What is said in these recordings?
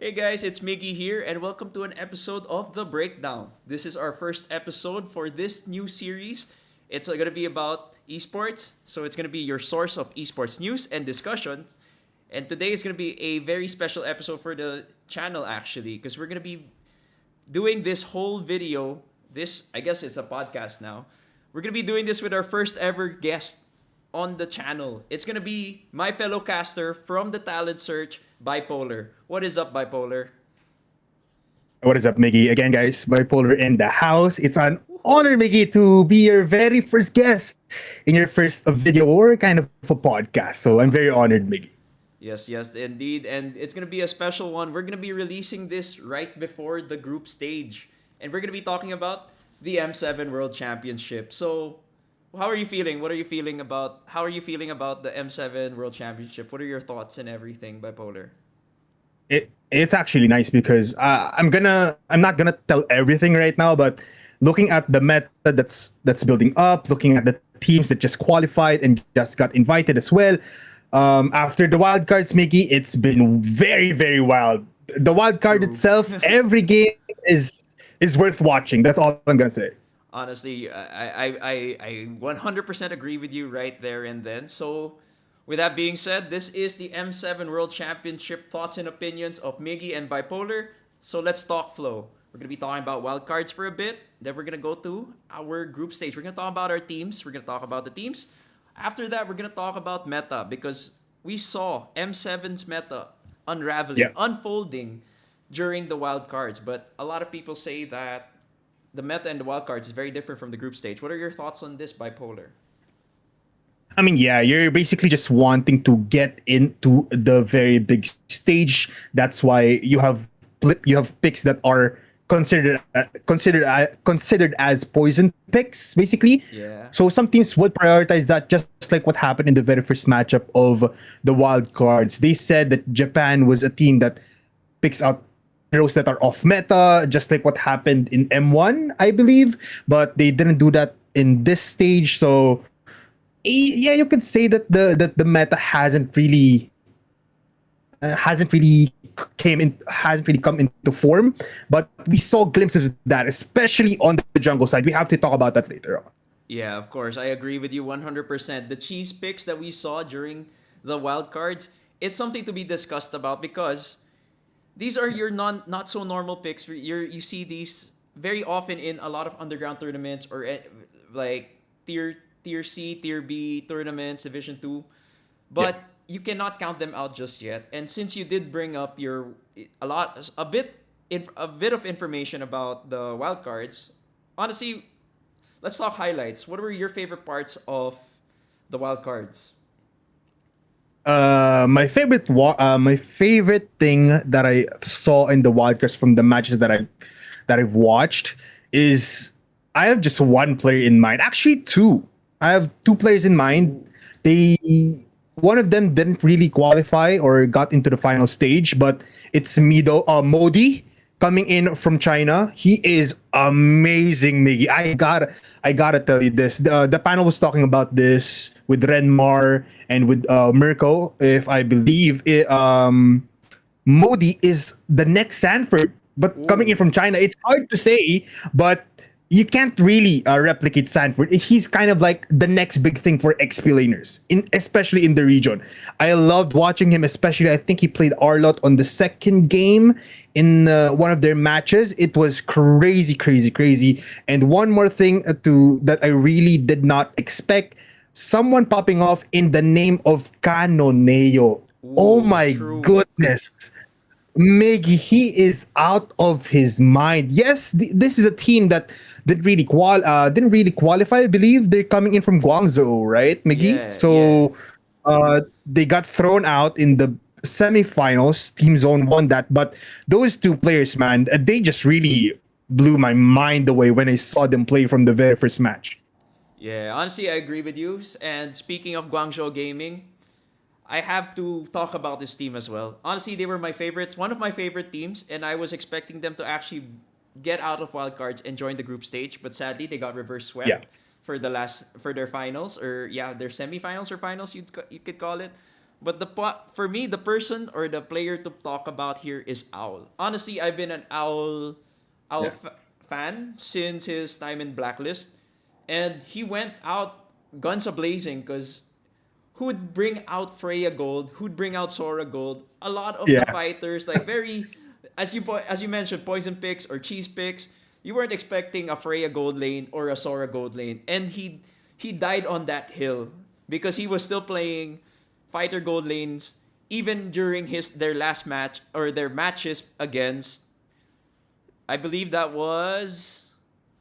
Hey guys, it's Miggy here, and welcome to an episode of The Breakdown. This is our first episode for this new series. It's going to be about esports, so it's going to be your source of esports news and discussions. And today is going to be a very special episode for the channel, actually, because we're going to be doing this whole video. I guess it's a podcast now. We're going to be doing this with our first ever guest on the channel. It's going to be my fellow caster from the talent search, Bipoler. What is up, Bipoler? What is up, Miggy? Again, guys, Bipoler in the house. It's an honor, Miggy, to be your very first guest in your first video or kind of a podcast. So I'm very honored, Miggy. Yes, yes, indeed. And it's going to be a special one. We're going to be releasing this right before the group stage. And we're going to be talking about the M7 World Championship. So, how are you feeling? How are you feeling about the M7 World Championship? What are your thoughts and everything, Bipoler? It's actually nice because I'm not gonna tell everything right now, but looking at the meta that's building up, looking at the teams that just qualified and just got invited as well. After the wild cards, Mickey, it's been very wild. The wild card True. itself, every game is worth watching. That's all I'm gonna say. Honestly, I 100% agree with you right there and then. So, with that being said, this is the M7 World Championship thoughts and opinions of Miggy and Bipolar. So, let's talk flow. We're going to be talking about wildcards for a bit. Then, we're going to go to our group stage. We're going to talk about our teams. We're going to talk about the teams. After that, we're going to talk about meta because we saw M7's meta unraveling, Yeah. unfolding during the wildcards. But a lot of people say that the meta and the wildcards is very different from the group stage. What are your thoughts on this, Bipolar? I mean, yeah, you're basically just wanting to get into the very big stage. That's why you have picks that are considered as poison picks, basically. Yeah. So some teams would prioritize that, just like what happened in the very first matchup of the wild cards. They said that Japan was a team that picks out heroes that are off meta, just like what happened in M1, I believe. But they didn't do that in this stage, so yeah, you could say that the meta hasn't really come into form, but we saw glimpses of that, especially on the jungle side. We have to talk about that later on. Yeah, of course. I agree with you 100%. The cheese picks that we saw during the wild cards, it's something to be discussed about because these are your not so normal picks. You see these very often in a lot of underground tournaments or like tier C, tier B tournaments, Division 2. Yeah. But you cannot count them out just yet. And since you did bring up a bit of information about the wild cards, honestly, let's talk highlights. What were your favorite parts of the wild cards? My favorite thing that I saw in the wildcards from the matches that I've watched is I have just one player in mind. Actually, two. I have two players in mind. They One of them didn't really qualify or got into the final stage, but it's Modi coming in from China. He is amazing, Miggy. I gotta tell you this. The panel was talking about this with Renmar and with Mirko. If I believe it, Modi is the next Sanford, but coming in Ooh. from China, it's hard to say, but you can't really replicate Sanford. He's kind of like the next big thing for XP laners, especially in the region. I loved watching him, especially I think he played Arlot on the second game in one of their matches. It was crazy. And one more thing that I really did not expect, someone popping off in the name of Canoneo. Oh Ooh, my true. goodness. Miggy, he is out of his mind. Yes, this is a team that didn't really qualify. I believe they're coming in from Guangzhou, right, Miggy? Yeah. So they got thrown out in the semifinals. Team Zone won that, but those two players, man, they just really blew my mind away when I saw them play from the very first match. Yeah, honestly, I agree with you. And speaking of Guangzhou Gaming, I have to talk about this team as well. Honestly, they were my favorites, one of my favorite teams, and I was expecting them to actually get out of wildcards and join the group stage, but sadly they got reverse Yeah. swept for their finals, or yeah, their semifinals or finals you could call it. But for me, the person or the player to talk about here is Owl. Honestly, I've been an Owl Yeah. fan since his time in Blacklist, and he went out guns a blazing because who'd bring out Freya Gold, who'd bring out Sora Gold. A lot of the Yeah. fighters, like very, as you mentioned, poison picks or cheese picks. You weren't expecting a Freya Gold lane or a Sora Gold lane, and he died on that hill because he was still playing fighter gold lanes even during his their last match or their matches against, I believe that was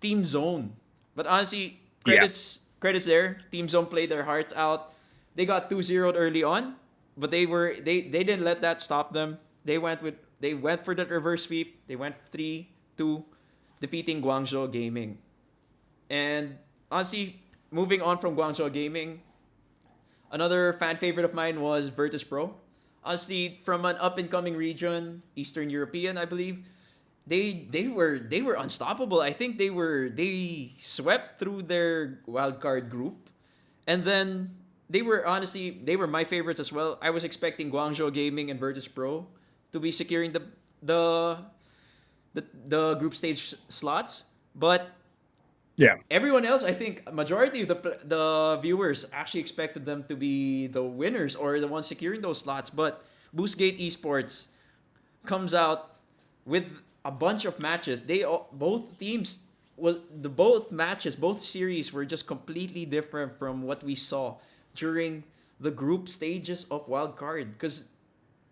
Team Zone. But honestly, Yeah. credits there. Team Zone played their hearts out. They got 2-0 early on, but they didn't let that stop them. They went for that reverse sweep. They went 3-2, defeating Guangzhou Gaming. And honestly, moving on from Guangzhou Gaming, another fan favorite of mine was Virtus Pro. Honestly, from an up and coming region, Eastern European, I believe, they were unstoppable. I think they swept through their wild card group, and then they were my favorites as well. I was expecting Guangzhou Gaming and Virtus Pro to be securing the the group stage slots, but Yeah. everyone else, I think, majority of the viewers actually expected them to be the winners or the ones securing those slots. But Boostgate Esports comes out with a bunch of matches. Both teams was the both matches, both series were just completely different from what we saw during the group stages of wild card because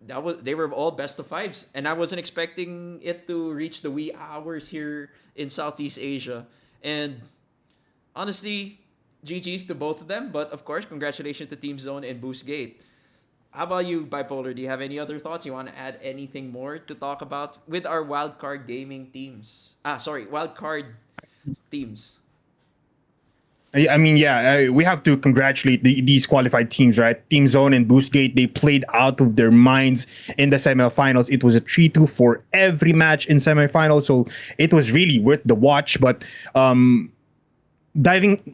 they were all best of fives, and I wasn't expecting it to reach the wee hours here in Southeast Asia. And honestly, GG's to both of them. But of course, congratulations to Team Zone and Boost Gate. How about you, Bipolar? Do you have any other thoughts? You want to add anything more to talk about with our wildcard gaming teams? Sorry, wildcard teams. I mean, yeah, we have to congratulate these qualified teams, right? Team Zone and Boostgate, they played out of their minds in the semifinals. It was a 3-2 for every match in semifinals, so it was really worth the watch. But diving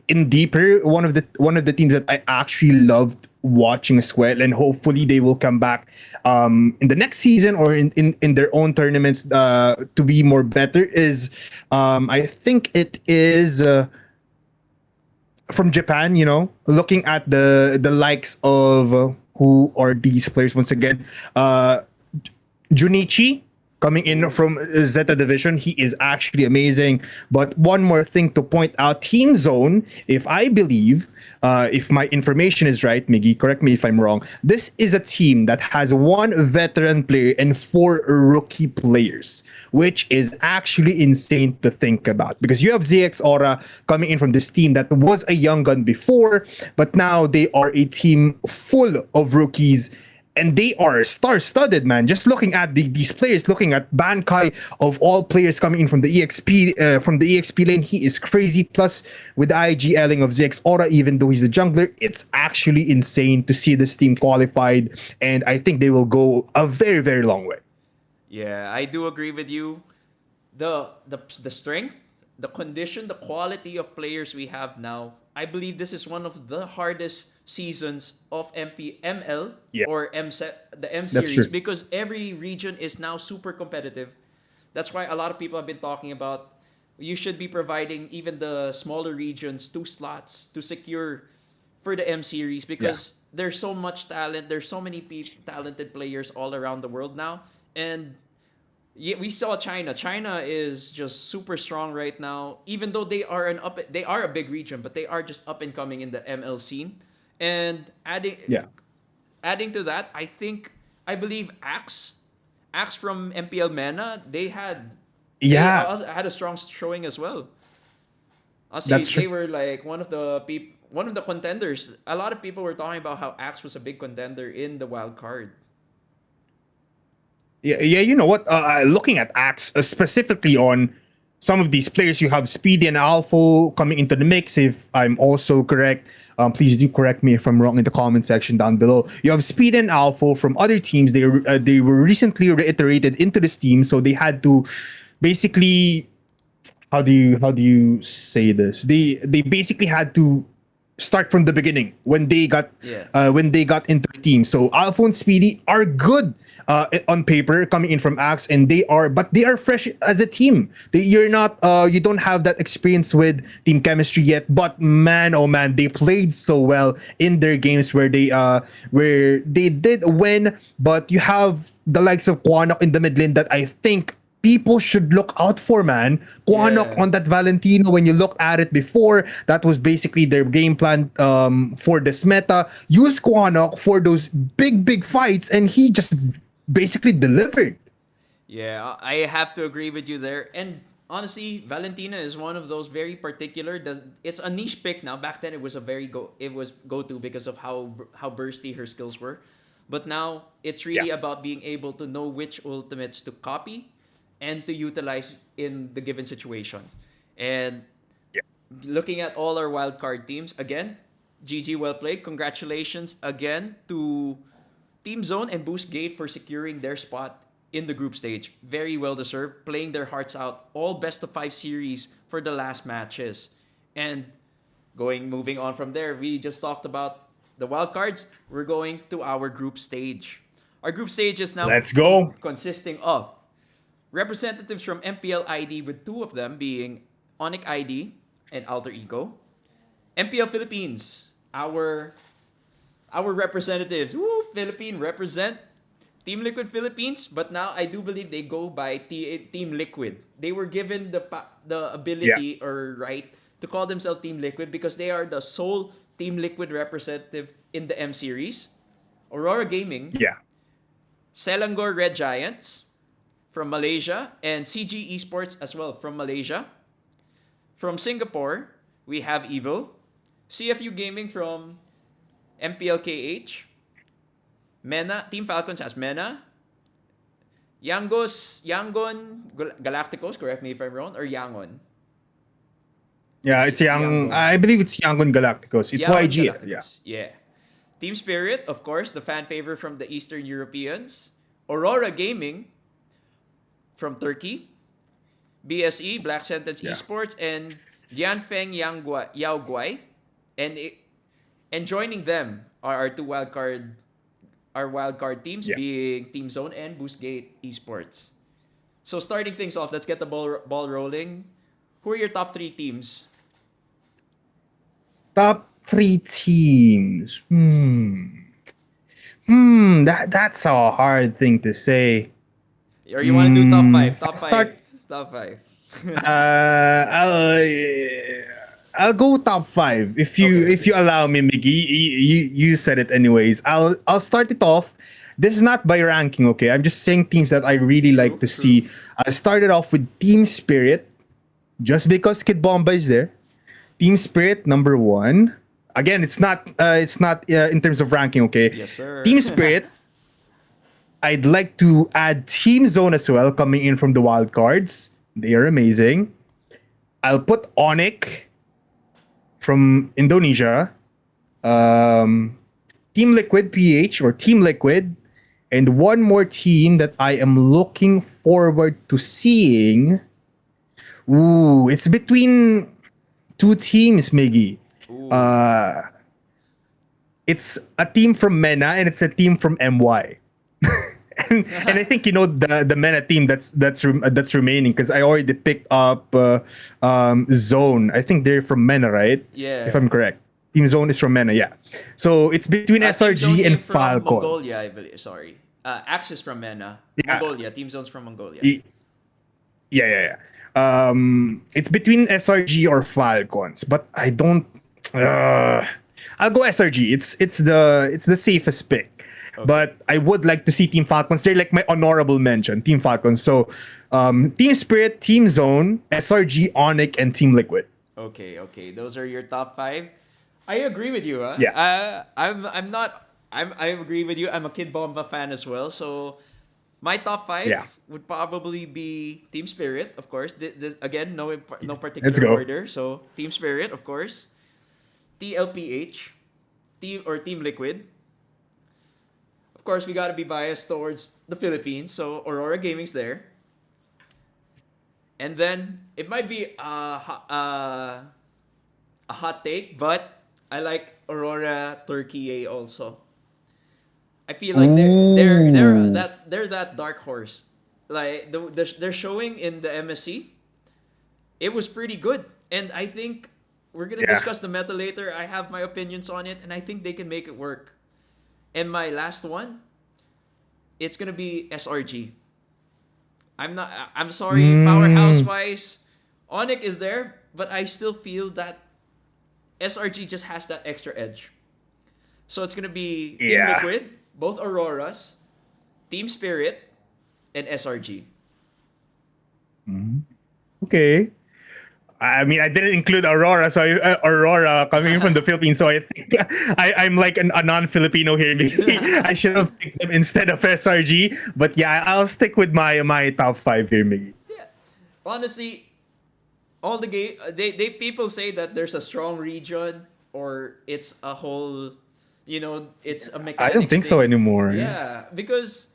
in deeper, one of the teams that I actually loved watching as well, and hopefully they will come back in the next season or in their own tournaments to be more better is I think it is from Japan, looking at the likes of who are these players once again. Junichi coming in from Zeta Division. He is actually amazing. But one more thing to point out, Team Zone, if I believe, if my information is right, Miggy, correct me if I'm wrong, this is a team that has one veteran player and four rookie players, which is actually insane to think about. Because you have ZX Aura coming in from this team that was a young gun before, but now they are a team full of rookies, and they are star-studded, man. Just looking at these players, looking at Bankai of all players coming in from the EXP lane, he is crazy. Plus, with the IGLing of ZX Aura, even though he's a jungler, it's actually insane to see this team qualified, and I think they will go a very, very long way. Yeah, I do agree with you. The strength, the condition, the quality of players we have now. I believe this is one of the hardest seasons of ML Yeah, or the M that's series true. because every region is now super competitive. That's why a lot of people have been talking about you should be providing even the smaller regions 2 slots to secure for the M series Yeah, because there's so much talent. There's so many talented players all around the world now, and yeah, we saw China. China is just super strong right now. Even though they are a big region, but they are just up and coming in the ML scene. And yeah, adding to that, I believe Axe from MPL MENA, they yeah. also had a strong showing as well. Honestly, That's true. they were like one of the contenders. A lot of people were talking about how Axe was a big contender in the wild card. Yeah, yeah. You know what? Looking at Axe specifically on some of these players, you have Speedy and Alpha coming into the mix. If I'm also correct, please do correct me if I'm wrong in the comment section down below. You have Speed and Alpha from other teams. They were recently reiterated into this team, so they had to basically how do you say this? They basically had to start from the beginning Yeah. when they got into the team. So Alpha and Speedy are good on paper coming in from Axe, and they are fresh as a team. You're not you don't have that experience with team chemistry yet, but man, oh man, they played so well in their games where they did win. But you have the likes of Quanok in the mid lane that I think people should look out for, man. Quanok Yeah. on that Valentino, when you looked at it before, that was basically their game plan for this meta. Use Quanok for those big fights, and he just basically delivered. Yeah, I have to agree with you there. And honestly, Valentina is one of those very particular. It's a niche pick now. Back then, it was a very go to because of how bursty her skills were. But now it's Yeah. really about being able to know which ultimates to copy and to utilize in the given situations. And Yeah. looking at all our wildcard teams again, GG, well played. Congratulations again to Team Zone and Boost Gate for securing their spot in the group stage. Very well deserved, playing their hearts out. All best of 5 series for the last matches. And moving on from there, we just talked about the wild cards. We're going to our group stage. Our group stage is now Let's go. consisting of representatives from MPL ID, with two of them being Onic ID and Alter Ego. MPL Philippines, our representatives. Woo, Philippine represent Team Liquid Philippines, but now I do believe they go by Team Liquid. They were given the Yeah. ability or right to call themselves Team Liquid because they are the sole Team Liquid representative in the M series. Aurora Gaming, Yeah. Selangor Red Giants from Malaysia, and CG eSports as well from Malaysia. From Singapore, we have Evil, CFU Gaming from MPLKH, Mena, Team Falcons has Mena, Yangon Galacticos, correct me if I'm wrong, or Yangon? Yeah, it's young. Yangon. I believe it's Yangon Galacticos. It's Yangon YG. Yeah. Galacticos, yeah. Team Spirit, of course, the fan favorite from the Eastern Europeans. Aurora Gaming from Turkey. BSE, Black Sentence Yeah. Esports, and Jianfeng Yao Guai. And and joining them are our wildcard teams Yeah. being Team Zone and Boostgate Esports. So starting things off, let's get the ball rolling. Who are your top 3 teams? Top 3 teams. That's a hard thing to say. Or you want to do top 5? Top 5. Start. Top 5. Uh, I'll go top 5 if you allow me, Mickey. You said it anyways. I'll start it off. This is not by ranking, okay? I'm just saying teams that I really like to see. I started off with Team Spirit, just because Kid Bomba is there. Team Spirit number 1. Again, it's not in terms of ranking, okay? Yes, sir. Team Spirit. I'd like to add Team Zone as well, coming in from the wild cards. They are amazing. I'll put Onic from Indonesia. Team Liquid PH or Team Liquid. And one more team that I am looking forward to seeing. Ooh, it's between 2 teams, Miggy. It's a team from MENA and it's a team from MY. and I think you know the MENA team that's remaining, because I already picked up Zone. I think they're from MENA, right? Yeah. If I'm correct. Team Zone is from MENA, yeah. So it's between Team Zone SRG came and from Falcons. Mongolia, I believe. Sorry. Axis from MENA. Yeah. Mongolia. Team Zone's from Mongolia. Yeah. It's between SRG or Falcons, but I don't. I'll go SRG. It's the safest pick. Okay. But I would like to see Team Falcons. They're like my honorable mention, Team Falcons. So, Team Spirit, Team Zone, SRG, Onic, and Team Liquid. Okay. Those are your top 5. I agree with you. Huh? Yeah. I agree with you. I'm a Kid Bomba fan as well. So my top 5 would probably be Team Spirit, of course. Again, no particular order. So Team Spirit, of course. TLPH, Team Liquid. Of course, we gotta be biased towards the Philippines. So Aurora Gaming's there. And then it might be a hot take, but I like Aurora Turkey also. I feel like Ooh. they're that dark horse. Like they're showing in the MSC, it was pretty good, and I think we're gonna Yeah. discuss the meta later. I have my opinions on it, and I think they can make it work. And my last one, it's gonna be SRG. I'm not. I'm sorry, powerhouse Mm, wise, Onyx is there, but I still feel that SRG just has that extra edge. So it's gonna be Team yeah. Liquid, both Auroras, Team Spirit, and SRG. Okay. I mean, I didn't include Aurora, so Aurora coming in from the Philippines. So I think I'm like a non-Filipino here. Maybe I should have picked them instead of SRG. But yeah, I'll stick with my top five here, Miggy. Yeah, honestly, all the game they people say that there's a strong region or it's a whole, it's a I don't mechanics think so thing. anymore. Yeah. Yeah, because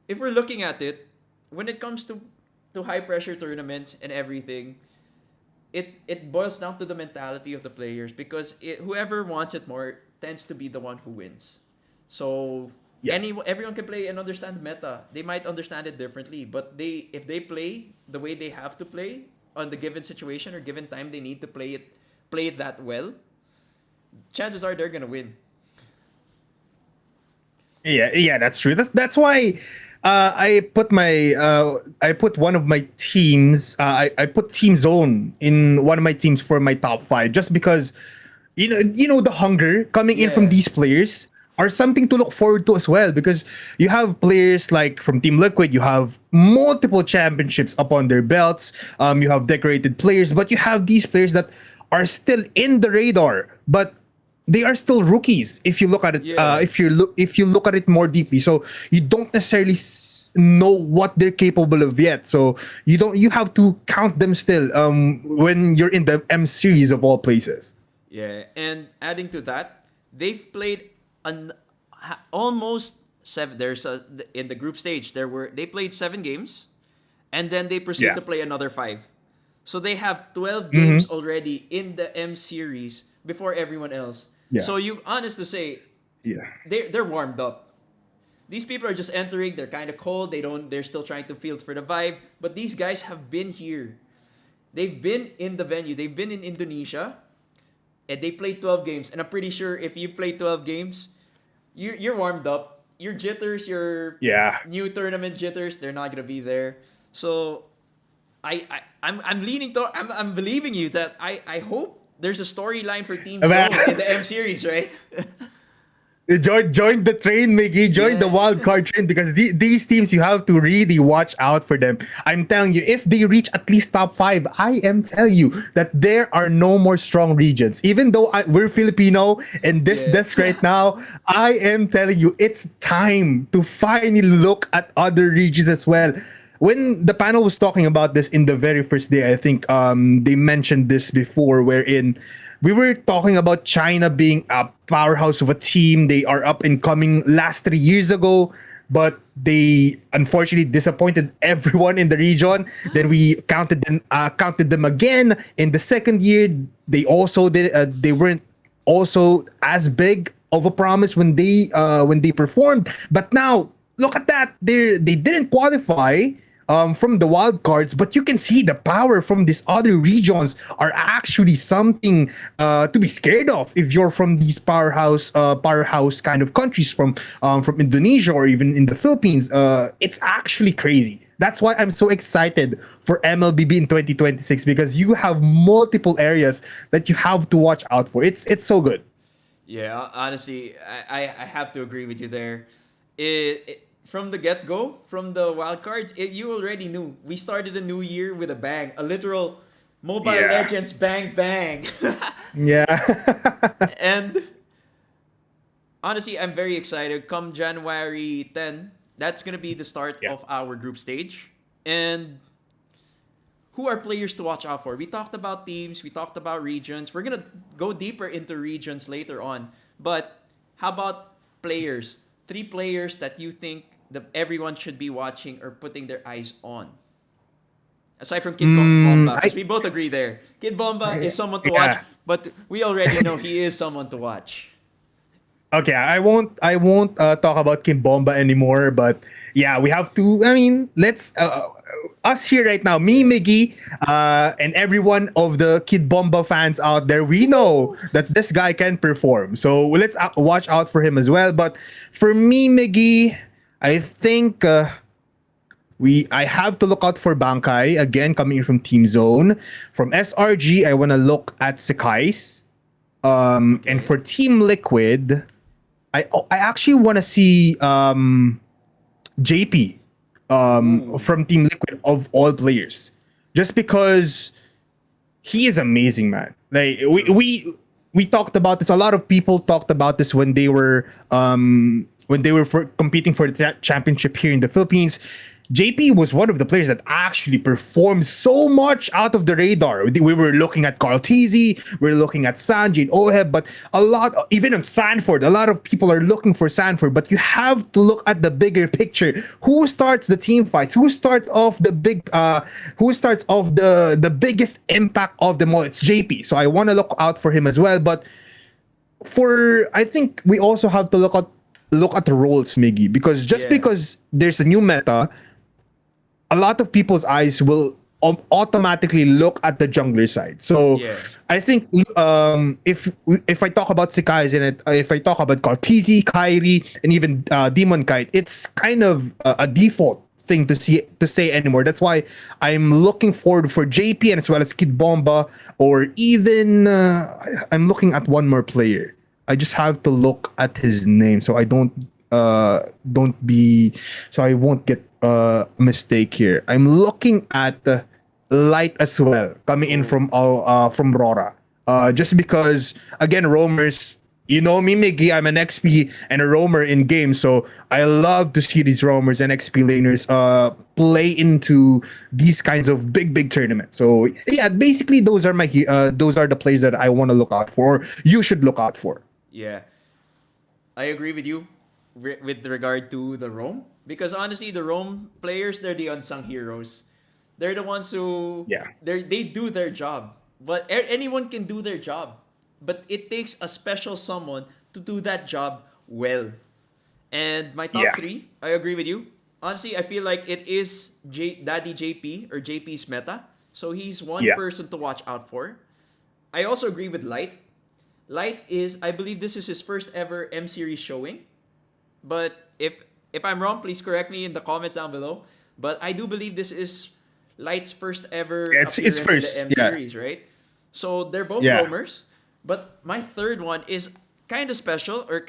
if we're looking at it, when it comes to high pressure tournaments and everything, it boils down to the mentality of the players because whoever wants it more tends to be the one who wins. So Yeah. everyone can play and understand the meta. They might understand it differently, but if they play the way they have to play on the given situation or given time they need to play it that well, chances are they're gonna win. Yeah, that's true. That's why I put one of my teams. I put Team Zone in one of my teams for my top five, just because you know the hunger coming in from Yeah. these players are something to look forward to as well, because you have players like from Team Liquid, you have multiple championships upon their belts. You have decorated players, but you have these players that are still in the radar, but they are still rookies if you look at it, Yeah. if you look at it more deeply. So you don't necessarily know what they're capable of yet, so you have to count them still when you're in the M series of all places. Yeah, and adding to that, they've played almost seven. In the group stage they played 7 games, and then they proceed Yeah. to play another 5. So they have 12 games already in the M series before everyone else. Yeah. So you honest to say, Yeah. they're warmed up. These people are just entering. They're kind of cold. They're still trying to feel for the vibe. But these guys have been here. They've been in the venue. They've been in Indonesia and they played 12 games. And I'm pretty sure if you play 12 games, you're warmed up. Your jitters, your Yeah. new tournament jitters, they're not gonna be there. So I'm leaning to I'm believing you that I hope there's a storyline for Team Zone in the M series, right? Join the train, Mickey. Join the Yeah. wild card train, because these teams, you have to really watch out for them. I'm telling you, if they reach at least top five, I am telling you that there are no more strong regions. Even though we're Filipino and this Yeah. desk right now, I am telling you, it's time to finally look at other regions as well. When the panel was talking about this in the very first day, I think they mentioned this before, wherein we were talking about China being a powerhouse of a team. They are up and coming last 3 years ago, but they unfortunately disappointed everyone in the region. Then we counted them again in the second year. They also did. They weren't also as big of a promise when they performed. But now look at that. They didn't qualify from the wild cards, but you can see the power from these other regions are actually something to be scared of if you're from these powerhouse kind of countries from Indonesia or even in the Philippines. It's actually crazy. That's why I'm so excited for MLBB in 2026, because you have multiple areas that you have to watch out for. It's so good. Yeah, honestly, I have to agree with you there. From the get go, from the wild cards, you already knew we started a new year with a bang, a literal Mobile Yeah. Legends bang bang. Yeah. And honestly, I'm very excited. Come January 10, that's gonna be the start Yeah. of our group stage. And who are players to watch out for? We talked about teams, we talked about regions. We're gonna go deeper into regions later on. But how about players? 3 players that you think that everyone should be watching or putting their eyes on. Aside from Bomba, because I we both agree there. Kid Bomba is someone to watch, yeah. but we already know he is someone to watch. Okay, I won't talk about Kim Bomba anymore, but yeah, we have to. I mean, let's us here right now, me, Yeah. Miggy, and every one of the Kid Bomba fans out there, we know that this guy can perform. So let's watch out for him as well. But for me, Miggy, I think I have to look out for Bankai again coming in from Team Zone. From SRG, I want to look at Sekai's. And Okay. for Team Liquid, I actually want to see JP Ooh. from Team Liquid of all players, just because he is amazing, man. Like True. we talked about this. A lot of people talked about this when they were competing for the championship here in the Philippines. JP was one of the players that actually performed so much out of the radar. We were looking at Carl Tizzy, we were looking at Sanji and Oheb, but a lot, even on Sanford, a lot of people are looking for Sanford. But you have to look at the bigger picture. Who starts the team fights? Who starts off the biggest impact of them all? It's JP. So I want to look out for him as well. But I think we also have to look at the roles, Miggy, because just Yeah. because there's a new meta, a lot of people's eyes will automatically look at the jungler side. So Yeah. I think if I talk about Sekai's in it, if I talk about Carteezy, Kyrie, and even Demon Kite, it's kind of a default thing to say anymore. That's why I'm looking forward for JP and as well as Kid Bomba, or even I'm looking at one more player. I just have to look at his name so I don't be so I won't get mistake here. I'm looking at Light as well coming in Oh. from Rora. Just because again, roamers. You know me, Miggy. I'm an XP and a roamer in games, so I love to see these roamers and XP laners play into these kinds of big tournaments. So yeah, basically those are the players that I want to look out for. Or you should look out for. Yeah. I agree with you with regard to the Rome, because honestly, the Rome players, they're the unsung heroes. They're the ones who Yeah, they do their job, but anyone can do their job, but it takes a special someone to do that job well. And my top yeah, three, I agree with you. Honestly, I feel like it is Daddy JP or JP's meta, so he's one yeah, person to watch out for. I also agree with Light. Light is, I believe this is his first ever M series showing. But if I'm wrong, please correct me in the comments down below. But I do believe this is Light's first ever it's appearance in the first. M Yeah, series, right? So they're both yeah. roamers. But my third one is kind of special, or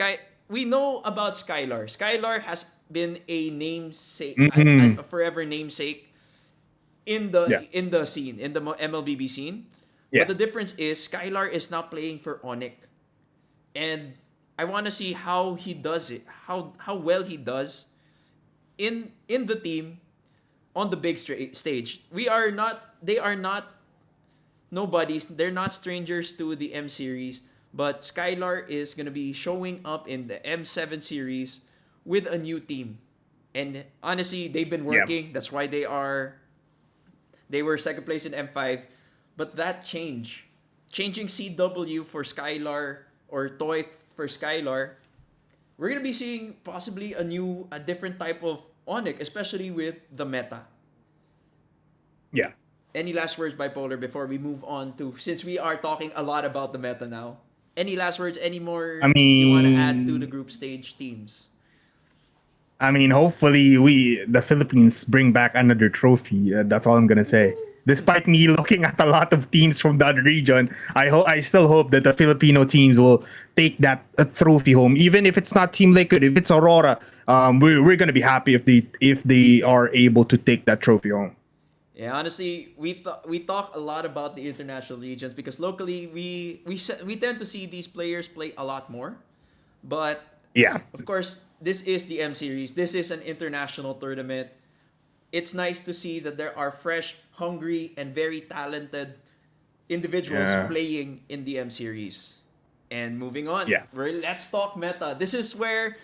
we know about Skylar. Skylar has been a namesake, Hmm. a forever namesake Yeah, in the scene, in the MLBB scene. But yeah, the difference is Skylar is now playing for Onyx, and I want to see how he does it, how well he does in the team on the big stage. They are not nobodies. They're not strangers to the M series, but Skylar is gonna be showing up in the M7 series with a new team. And honestly, they've been yeah, working. That's why they were second place in M5. But that changing CW for Skylar or Toy for Skylar, we're gonna be seeing possibly a different type of Onyx, especially with the meta. yeah. Any last words, Bipolar, before we move on to, since we are talking a lot about the meta now? Any last words? Any I more you want to add to the mean, group stage teams? hopefully the Philippines bring back another trophy. That's all I'm gonna say. Despite me looking at a lot of teams from that region, I still hope that the Filipino teams will take that trophy home. Even if it's not Team Liquid, if it's Aurora, we're gonna be happy if they are able to take that trophy home. Yeah, honestly, we talk a lot about the international regions because locally we tend to see these players play a lot more, but Yeah, of course this is the M series. This is an international tournament. It's nice to see that there are fresh, hungry, and very talented individuals yeah, playing in the M series. And moving on, yeah. let's talk meta. This is where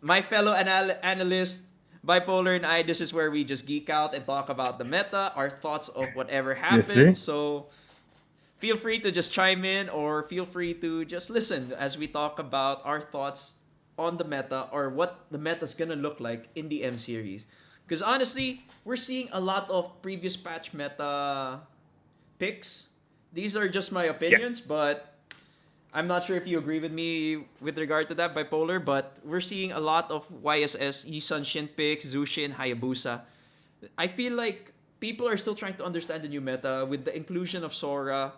my fellow analyst, Bipoler, and I, this is where we just geek out and talk about the meta, our thoughts of whatever Yes, happened. sir. So, feel free to just chime in or feel free to just listen as we talk about our thoughts on the meta or what the meta's gonna look like in the M series. Because honestly, we're seeing a lot of previous patch meta picks. These are just my Yeah. opinions, but I'm not sure if you agree with me with regard to that, Bipolar, but we're seeing a lot of YSS, Yisun Shin picks, Zushin, Hayabusa. I feel like people are still trying to understand the new meta with the inclusion of Sora.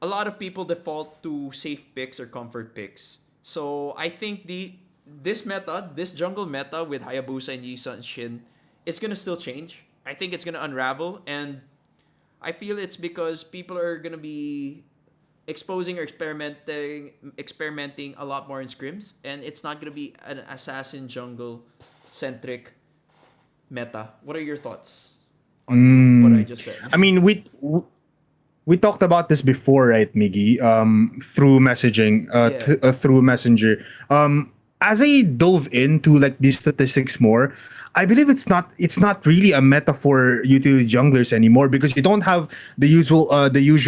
A lot of people default to safe picks or comfort picks. So I think this meta, this jungle meta with Hayabusa and Yisun Shin, is gonna still change. I think it's gonna unravel, and I feel it's because people are gonna be exposing or experimenting a lot more in scrims, and it's not gonna be an assassin jungle centric meta. What are your thoughts on what I Mm. just said? I mean, we talked about this before, right, Miggy? Through messaging, Yeah. through Messenger. As I dove into like these statistics more, I believe it's not really a meta for utility junglers anymore because you don't have the usual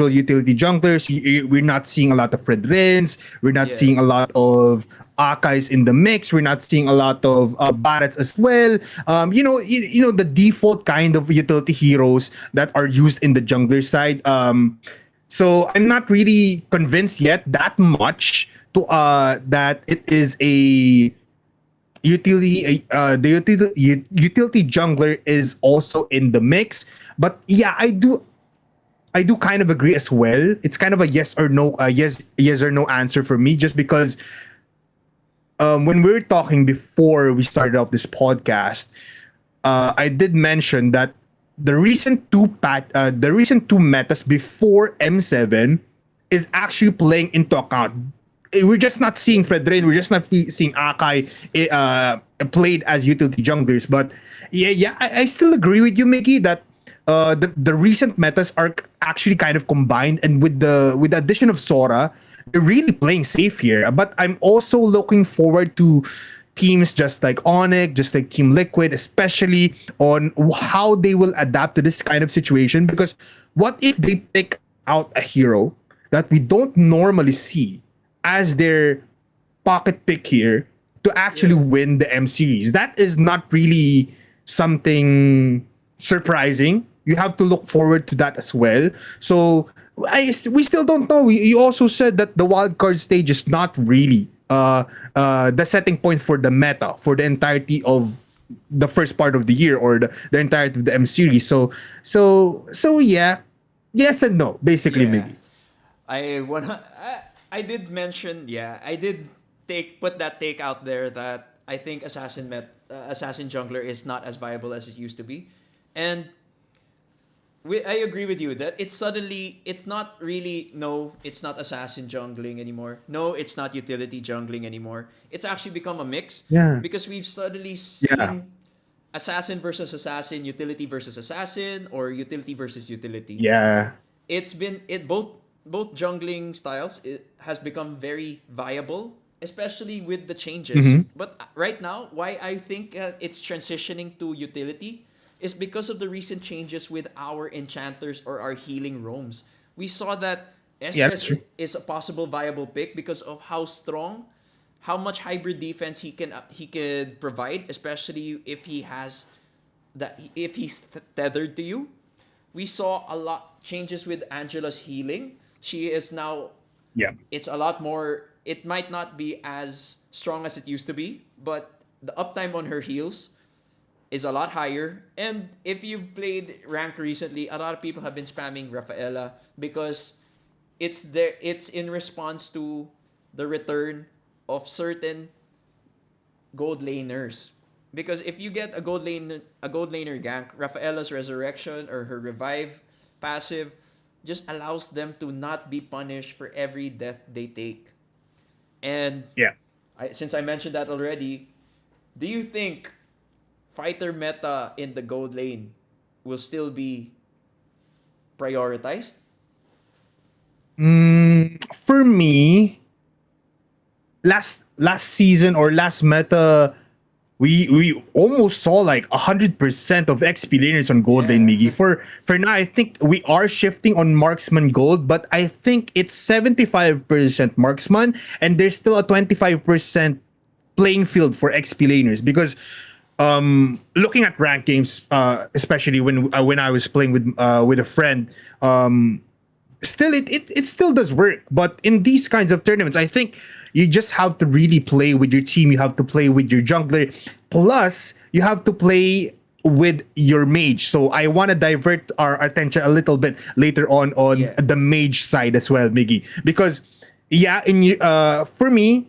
utility junglers. We're not seeing a lot of Red Rins. We're not Yeah. seeing a lot of Akais in the mix. We're not seeing a lot of Barretts as well. The default kind of utility heroes that are used in the jungler side. So I'm not really convinced yet that much to that it is a utility jungler is also in the mix. But yeah, I do kind of agree as well. It's kind of a yes or no, yes or no answer for me, just because when we were talking before we started off this podcast, I did mention that the recent two metas before M7 is actually playing into account. We're just not seeing Yeah. Fredrin, we're just not seeing Akai played as utility junglers. But yeah, I still agree with you, Mickey, that the recent metas are actually kind of combined, and with the addition of Sora, they're really playing safe here. But I'm also looking forward to teams just like Onyx, just like Team Liquid, especially on how they will adapt to this kind of situation. Because what if they pick out a hero that we don't normally see as their pocket pick here to actually Yeah. win the M series? That is not really something surprising. You have to look forward to that as well. So we still don't know. You also said that the wild card stage is not really the setting point for the meta for the entirety of the first part of the year, or the entirety of the M series. So yeah, yes and no, basically, Yeah. maybe. I did mention, yeah, I did take put that take out there that I think assassin jungler is not as viable as it used to be. And I agree with you that it's not really, no, it's not assassin jungling anymore. No, it's not utility jungling anymore. It's actually become a mix Yeah, because we've suddenly yeah, seen assassin versus assassin, utility versus assassin, or utility versus utility. yeah. It's been it both jungling styles, it has become very viable, especially with the changes. Mm-hmm. But right now, why I think it's transitioning to utility is because of the recent changes with our enchanters or our healing roams. We saw that Yeah, that's SS true. is a possible viable pick because of how strong, how much hybrid defense he could provide, especially if he has that if he's tethered to you. We saw a lot changes with Angela's healing. She is now, Yeah. it's a lot more, it might not be as strong as it used to be, but the uptime on her heals is a lot higher. And if you've played rank recently, a lot of people have been spamming Rafaela because it's in response to the return of certain gold laners. Because if you get a gold laner gank, Rafaela's resurrection or her revive passive just allows them to not be punished for every death they take. And Yeah. since I mentioned that already, do you think fighter meta in the gold lane will still be prioritized? For me, last season or last meta we almost saw like 100% of XP laners on gold lane, Yeah. Miggy. For now, I think we are shifting on marksman gold, but I think it's 75% marksman, and there's still a 25% playing field for XP laners because looking at rank games, especially when I was playing with a friend, still it still does work, but in these kinds of tournaments I think you just have to really play with your team, you have to play with your jungler, plus you have to play with your mage. So I want to divert our attention a little bit later on Yeah. the mage side as well, Miggy, because yeah, for me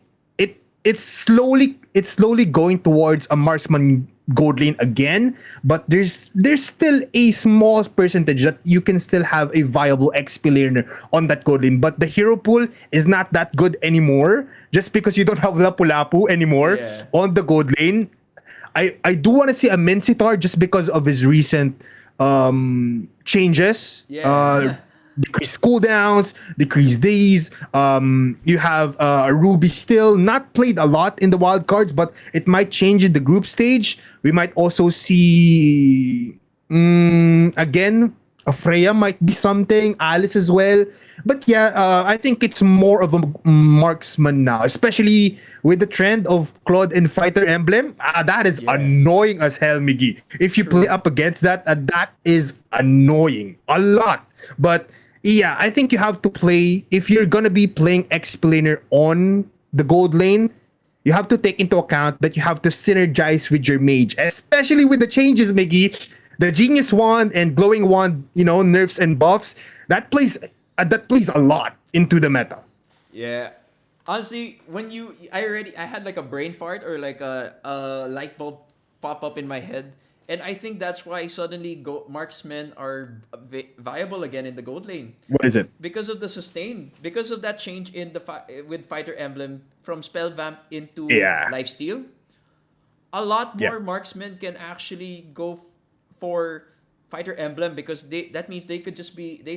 it's slowly going towards a marksman gold lane again, but there's still a small percentage that you can still have a viable XP laner on that gold lane. But the hero pool is not that good anymore, just because you don't have Lapu Lapu anymore Yeah. on the gold lane. I do want to see a Mencitar just because of his recent changes. Yeah. Decrease cooldowns, decrease days. You have Ruby still not played a lot in the wild cards, but it might change in the group stage. We might also see again. Freya might be something, Alice as well. But yeah, I think it's more of a marksman now, especially with the trend of Claude and Fighter Emblem. That is Yeah. annoying as hell, Miggy. If you play True. up against that, that is annoying a lot. But yeah, I think you have to play, if you're gonna be playing explainer on the gold lane, you have to take into account that you have to synergize with your mage, especially with the changes, Miggy. The genius wand and glowing wand, nerfs and buffs, that plays a lot into the meta. Yeah. Honestly, I had like a brain fart or like a light bulb pop up in my head, and I think that's why suddenly marksmen are viable again in the gold lane What is it? because of the sustain, because of that change in with fighter emblem from spell vamp into Yeah. lifesteal. A lot Yeah. more marksmen can actually go for fighter emblem because that means they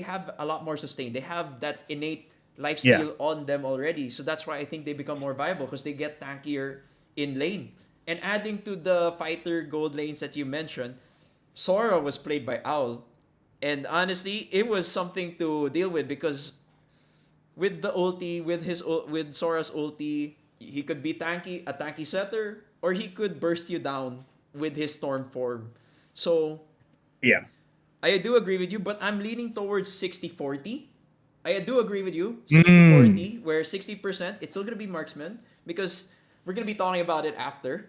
have a lot more sustain. They have that innate life Yeah. steal on them already. So that's why I think they become more viable because they get tankier in lane. And adding to the fighter gold lanes that you mentioned, Sora was played by Owl. And honestly, it was something to deal with because with the ulti, with Sora's ulti, he could be a tanky setter, or he could burst you down with his storm form. So Yeah. I do agree with you, but I'm leaning towards 60-40. I do agree with you, 60 Mm. 40 where 60% it's still gonna be marksman because we're gonna be talking about it after.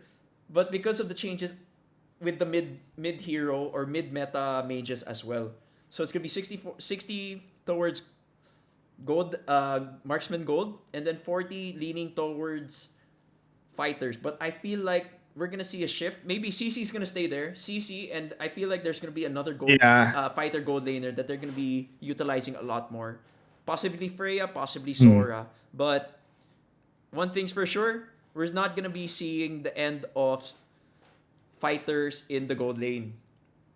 But because of the changes with the mid hero or mid meta mages as well. So it's gonna be 60 towards gold marksman gold, and then 40 leaning towards fighters. But I feel like we're gonna see a shift. Maybe CC's gonna stay there. CC, and I feel like there's gonna be another gold Yeah. fighter gold laner that they're gonna be utilizing a lot more. Possibly Freya, possibly Mm. Sora. But one thing's for sure, we're not gonna be seeing the end of fighters in the gold lane.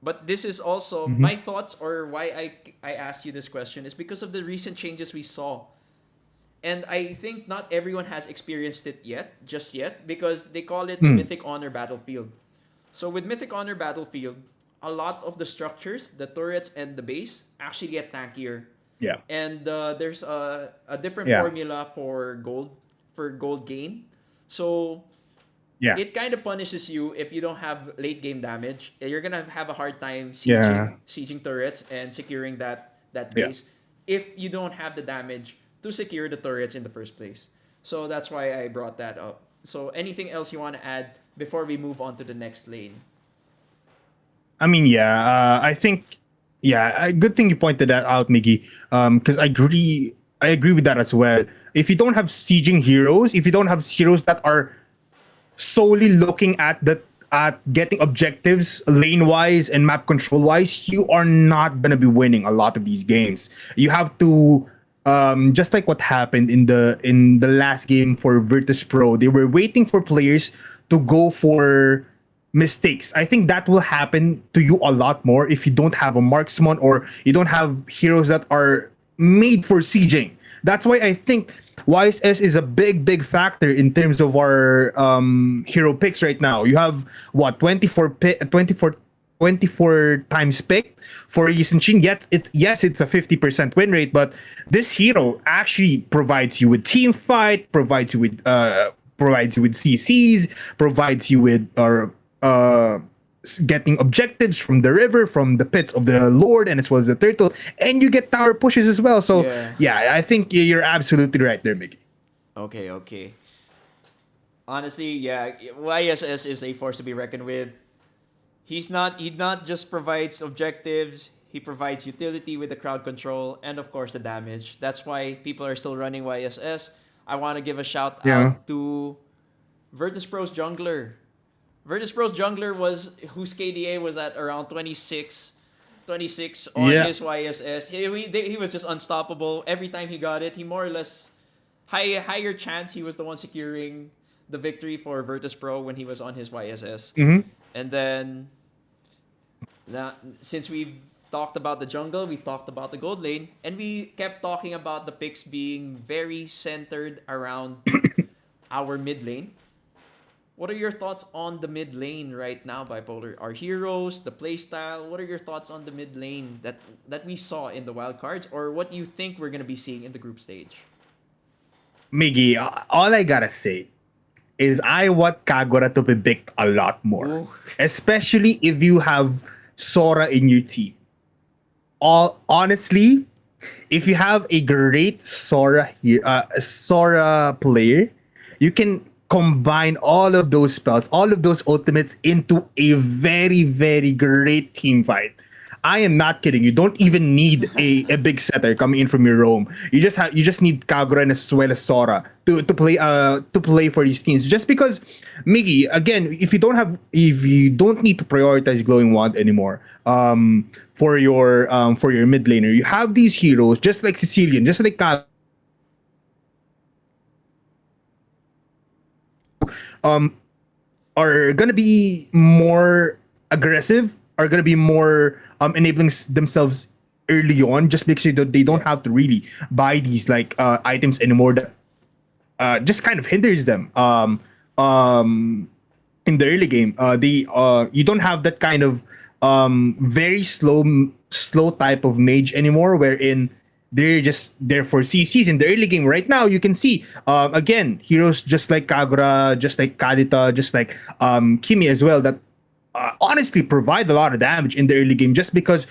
But this is also Mhm. my thoughts, or why I asked you this question is because of the recent changes we saw. And I think not everyone has experienced it just yet, because they call it the Mm. Mythic Honor Battlefield. So with Mythic Honor Battlefield, a lot of the structures, the turrets and the base, actually get tankier. Yeah. And there's a different Yeah. formula for gold gain. So Yeah. it kind of punishes you if you don't have late game damage. You're gonna have a hard time Yeah. sieging turrets and securing that Yeah. base if you don't have the damage to secure the turrets in the first place. So that's why I brought that up. So anything else you want to add before we move on to the next lane? I mean, yeah, I think, yeah, a good thing you pointed that out, Miggy. Because I agree with that as well. If you don't have sieging heroes, if you don't have heroes that are solely looking at getting objectives lane wise and map control wise, you are not gonna be winning a lot of these games. You have to, just like what happened in the last game for Virtus Pro, they were waiting for players to go for mistakes. I think that will happen to you a lot more if you don't have a marksman or you don't have heroes that are made for sieging. That's why I think YSS is a big factor in terms of our hero picks right now. You have what 24 times pick for Yi Sun-shin. Yet it's a 50% win rate, but this hero actually provides you with team fight, provides you with CCs, provides you with getting objectives from the river, from the pits of the Lord, and as well as the turtle, and you get tower pushes as well. So Yeah. yeah, I think you're absolutely right there, Biggie. Okay, okay. Honestly, yeah, YSS is a force to be reckoned with. He not just provides objectives, he provides utility with the crowd control and of course the damage. That's why people are still running YSS. I want to give a shout Yeah. out to Virtus Pro's jungler. Virtus Pro's jungler was whose KDA was at around 26 on Yeah. his YSS. He was just unstoppable. Every time he got it, he more or less higher chance he was the one securing the victory for Virtus Pro when he was on his YSS. Mm-hmm. And then now, since we've talked about the jungle, we talked about the gold lane, and we kept talking about the picks being very centered around our mid lane. What are your thoughts on the mid lane right now, Bipolar? Our heroes, the playstyle. What are your thoughts on the mid lane that we saw in the wild cards, or what you think we're gonna be seeing in the group stage? Miggy, all I gotta say is I want Kagura to be picked a lot more, Ooh. especially if you have Sora in your team. All honestly, if you have a great Sora here, Sora player, you can combine all of those spells, all of those ultimates into a very great team fight. I am not kidding. You don't even need a big setter coming in from your roam. You just need Kagura and as well as Sora to play for these teams. Just because, Miggy, again, if you don't need to prioritize glowing wand anymore, for your mid laner, you have these heroes just like Sicilian, just like um are gonna be more aggressive, are gonna be more enabling themselves early on, just because they don't have to really buy these like items anymore that just kind of hinders them in the early game. They You don't have that kind of very slow type of mage anymore, wherein they're just there for CCs in the early game. Right now, you can see again heroes just like Kagura, just like Kadita, just like Kimi as well, that honestly provide a lot of damage in the early game, just because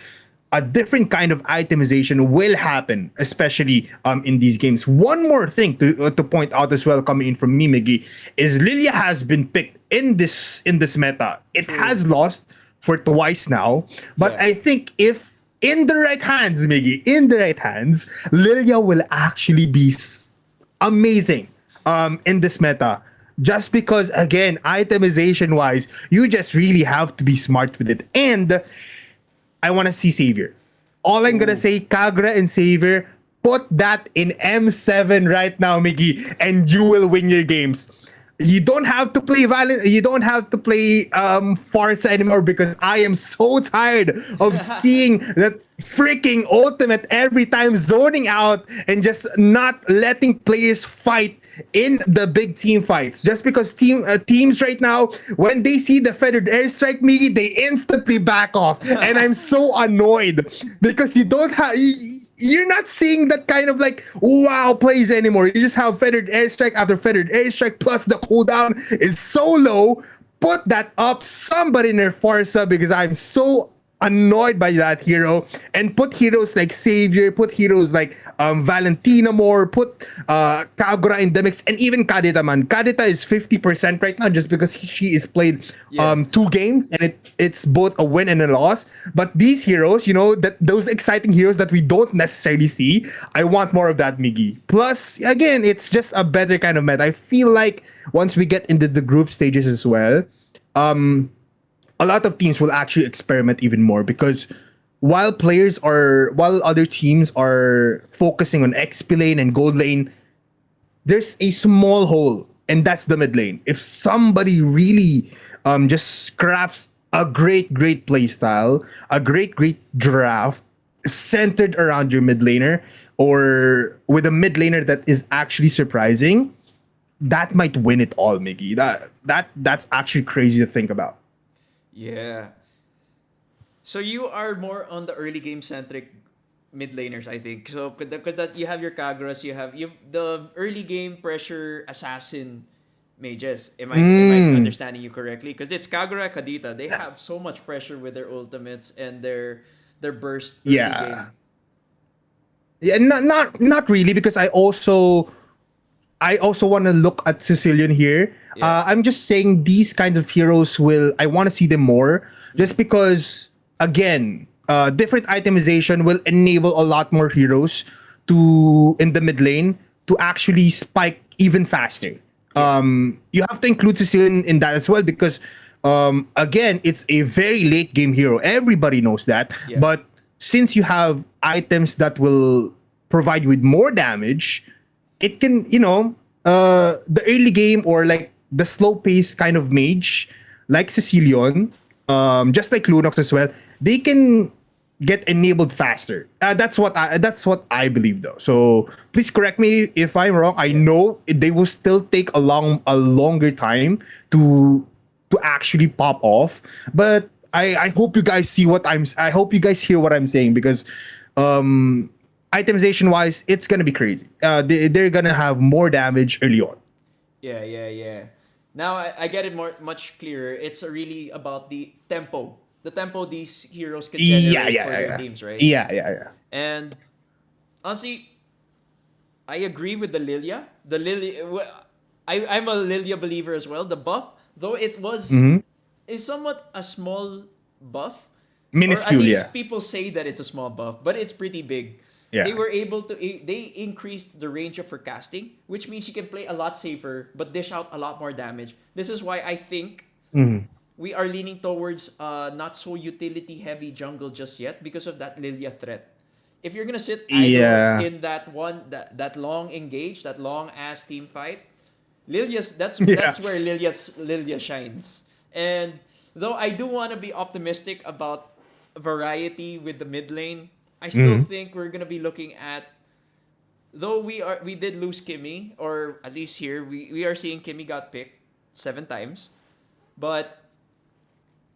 a different kind of itemization will happen, especially in these games. One more thing to point out as well, coming in from me, Miggy, is Lilia has been picked in this meta. It has lost for twice now, but Yeah. I think if in the right hands, Miggy, in the right hands, Lilia will actually be amazing in this meta. Just because, again, itemization wise, you just really have to be smart with it. And I want to see Savior. All I'm gonna say, Kagura and Savior, put that in M7 right now, Miggy, and you will win your games. You don't have to play You don't have to play Farsa anymore, because I am so tired of seeing that freaking ultimate every time zoning out and just not letting players fight in the big team fights. Just because teams right now, when they see the feathered airstrike, me, they instantly back off, and I'm so annoyed because you don't have. You're not seeing that kind of like wow plays anymore. You just have feathered airstrike after feathered airstrike, plus the cooldown is so low. Put that up, somebody nerf Farsa, because I'm so annoyed by that hero, and put heroes like Savior, put heroes like Valentina more, put Kagura in the mix, and even Kadita, man. Kadita is 50% right now, just because she is played Yeah. 2 games, and it's both a win and a loss. But these heroes, that those exciting heroes that we don't necessarily see, I want more of that, Miggy. Plus, again, it's just a better kind of meta. I feel like once we get into the group stages as well, a lot of teams will actually experiment even more, because while other teams are focusing on XP lane and gold lane, there's a small hole, and that's the mid lane. If somebody really just crafts a great play style, a great draft, centered around your mid laner, or with a mid laner that is actually surprising, that might win it all, Miggy. That's actually crazy to think about. Yeah. So you are more on the early game centric mid laners, I think. So because that you have your Kagras, you have the early game pressure assassin mages. Am I Mm, understanding you correctly? Because it's Kagura, Kadita. They have so much pressure with their ultimates and their burst early yeah. game. Yeah, not really, because I also want to look at Sicilian here. Yeah. I'm just saying these kinds of heroes will I want to see them more, Mm-hmm. just because again, different itemization will enable a lot more heroes to in the mid lane to actually spike even faster. Yeah. You have to include Sicilian in that as well, because again, it's a very late game hero. Everybody knows that, Yeah. but since you have items that will provide you with more damage, it can, the early game, or like the slow pace kind of mage like Cecilion, just like Lunox as well, they can get enabled faster. That's what I believe, though. So please correct me if I'm wrong. I Yeah. know they will still take a longer time to actually pop off, but I hope you guys see what I hope you guys hear what I'm saying, because itemization wise, it's gonna be crazy. They're gonna have more damage early on. Yeah, yeah, yeah. Now I get it more much clearer. It's really about the tempo these heroes can Yeah, generate yeah, for yeah, their yeah, teams, right? yeah, yeah, yeah. And honestly, I agree with the Lilia. The Lilia, I'm a Lilia believer as well. The buff, though it was, Mm-hmm. is somewhat a small buff, or at Minuscule, yeah, least people say that it's a small buff, but it's pretty big. They yeah. were able to they increased the range of her casting, which means you can play a lot safer but dish out a lot more damage. This is why I think Mm-hmm. we are leaning towards not so utility heavy jungle just yet because of that Lilia threat. If you're gonna sit idle Yeah, in that long engage, that long ass team fight, Lilia's yeah. that's where Lilia shines. And though I do want to be optimistic about variety with the mid lane, I still Mm-hmm. think we're gonna be looking at, though we did lose Kimmy, or at least here we are seeing Kimmy got picked 7 times, but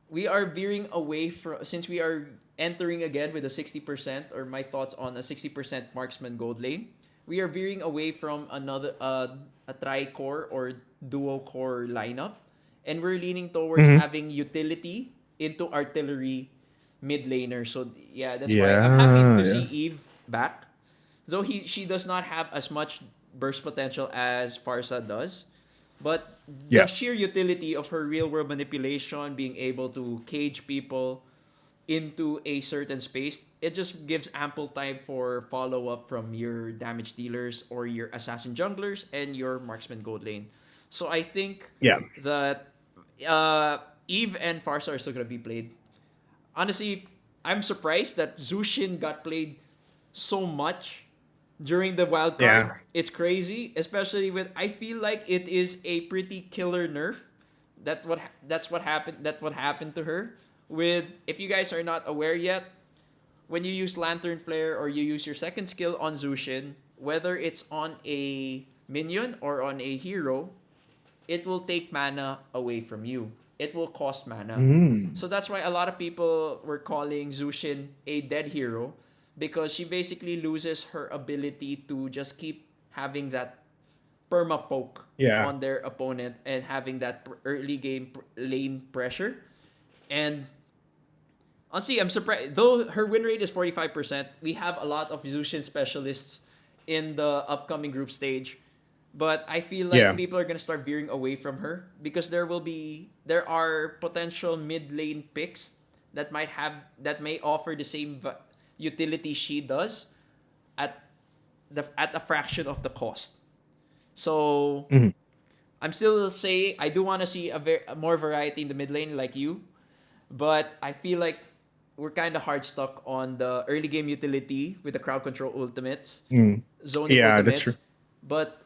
we are veering away from, since we are entering again with a 60%, or my thoughts on a 60% marksman gold lane, we are veering away from another a tri-core or duo core lineup, and we're leaning towards Mm-hmm. having utility into artillery mid laner. So yeah, that's why I'm happy Yeah, to see yeah, Eve back, though she does not have as much burst potential as Farsa does. But the yeah, sheer utility of her real world manipulation, being able to cage people into a certain space, it just gives ample time for follow up from your damage dealers or your assassin junglers and your marksman gold lane. So I think yeah, that Eve and Farsa are still gonna be played. Honestly, I'm surprised that Zushin got played so much during the wild card. yeah. It's crazy, especially with, I feel like it is a pretty killer nerf. That's what happened. That's what happened to her. With, if you guys are not aware yet, when you use Lantern Flare or you use your second skill on Zushin, whether it's on a minion or on a hero, it will take mana away from you. It will cost mana. Mm. So that's why a lot of people were calling Zushin a dead hero, because she basically loses her ability to just keep having that perma poke Yeah. on their opponent and having that early game lane pressure. And honestly, I'm surprised. Though her win rate is 45%, we have a lot of Zushin specialists in the upcoming group stage. But I feel like Yeah. people are gonna start veering away from her because there are potential mid lane picks that may offer the same utility she does at at a fraction of the cost. So Mhm. I'm still saying I do want to see a more variety in the mid lane like you, but I feel like we're kind of hard stuck on the early game utility with the crowd control ultimates, Mm. zoning Yeah, that's true. ultimates, but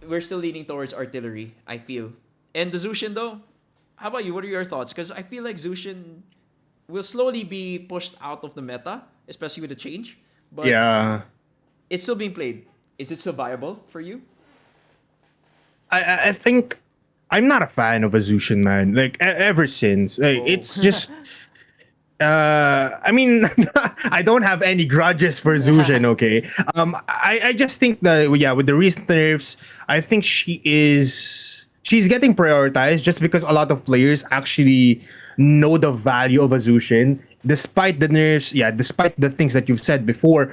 we're still leaning towards artillery, I feel. And the Zushin though, how about you? What are your thoughts? Because I feel like Zushin will slowly be pushed out of the meta especially with the change. But Yeah. it's still being played. Is it still viable for you? I think I'm not a fan of Azushin, man. Like ever since, Oh. it's just I mean, I don't have any grudges for Zushin. Okay, I just think that yeah, with the recent nerfs, I think she's getting prioritized just because a lot of players actually know the value of a Zushin. Despite the nerfs, yeah, despite the things that you've said before,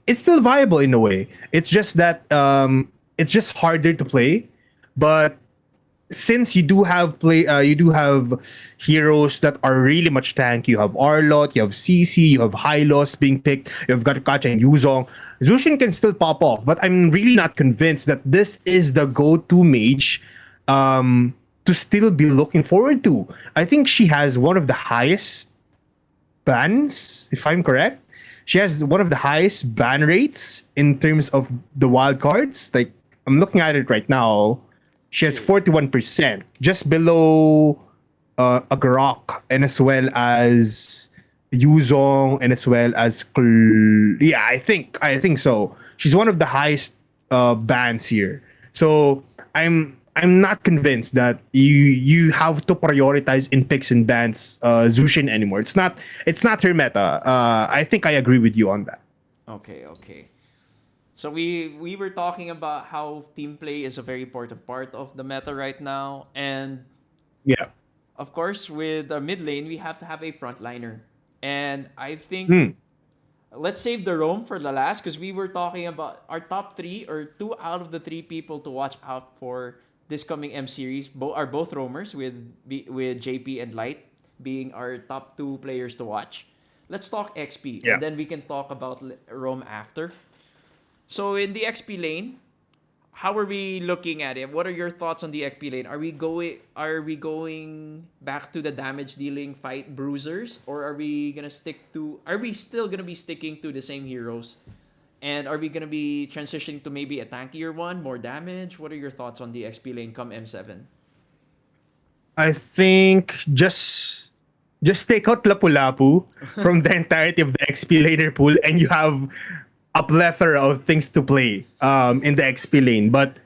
it's still viable in a way. It's just that it's just harder to play, but since you do have heroes that are really much tank. You have Arlot, you have CC, you have Hylos being picked, you've got Kacha and Yuzong. Zushin can still pop off, but I'm really not convinced that this is the go-to mage to still be looking forward to. I think she has one of the highest bans, if I'm correct. She has one of the highest ban rates in terms of the wild cards. Like I'm looking at it right now. She has 41%, just below a Grok, and as well as Yuzong, and as well as yeah, I think so. She's one of the highest bans here. So I'm not convinced that you have to prioritize in picks and bans Zushin anymore. It's not her meta. I think I agree with you on that. Okay, okay. So we were talking about how team play is a very important part of the meta right now, and Yeah. of course with the mid lane we have to have a frontliner, and I think Hmm. let's save the roam for the last because we were talking about our top three or two out of the three people to watch out for this coming M series. Both are both roamers with JP and Light being our top two players to watch. Let's talk XP and Yeah. then we can talk about roam after. So in the XP lane, how are we looking at it? What are your thoughts on the XP lane? Are we going back to the damage dealing fight bruisers, or are we still gonna be sticking to the same heroes? And are we gonna be transitioning to maybe a tankier one, more damage? What are your thoughts on the XP lane come M7? I think just take out Lapu-Lapu from the entirety of the XP laner pool, and you have a plethora of things to play in the XP lane. But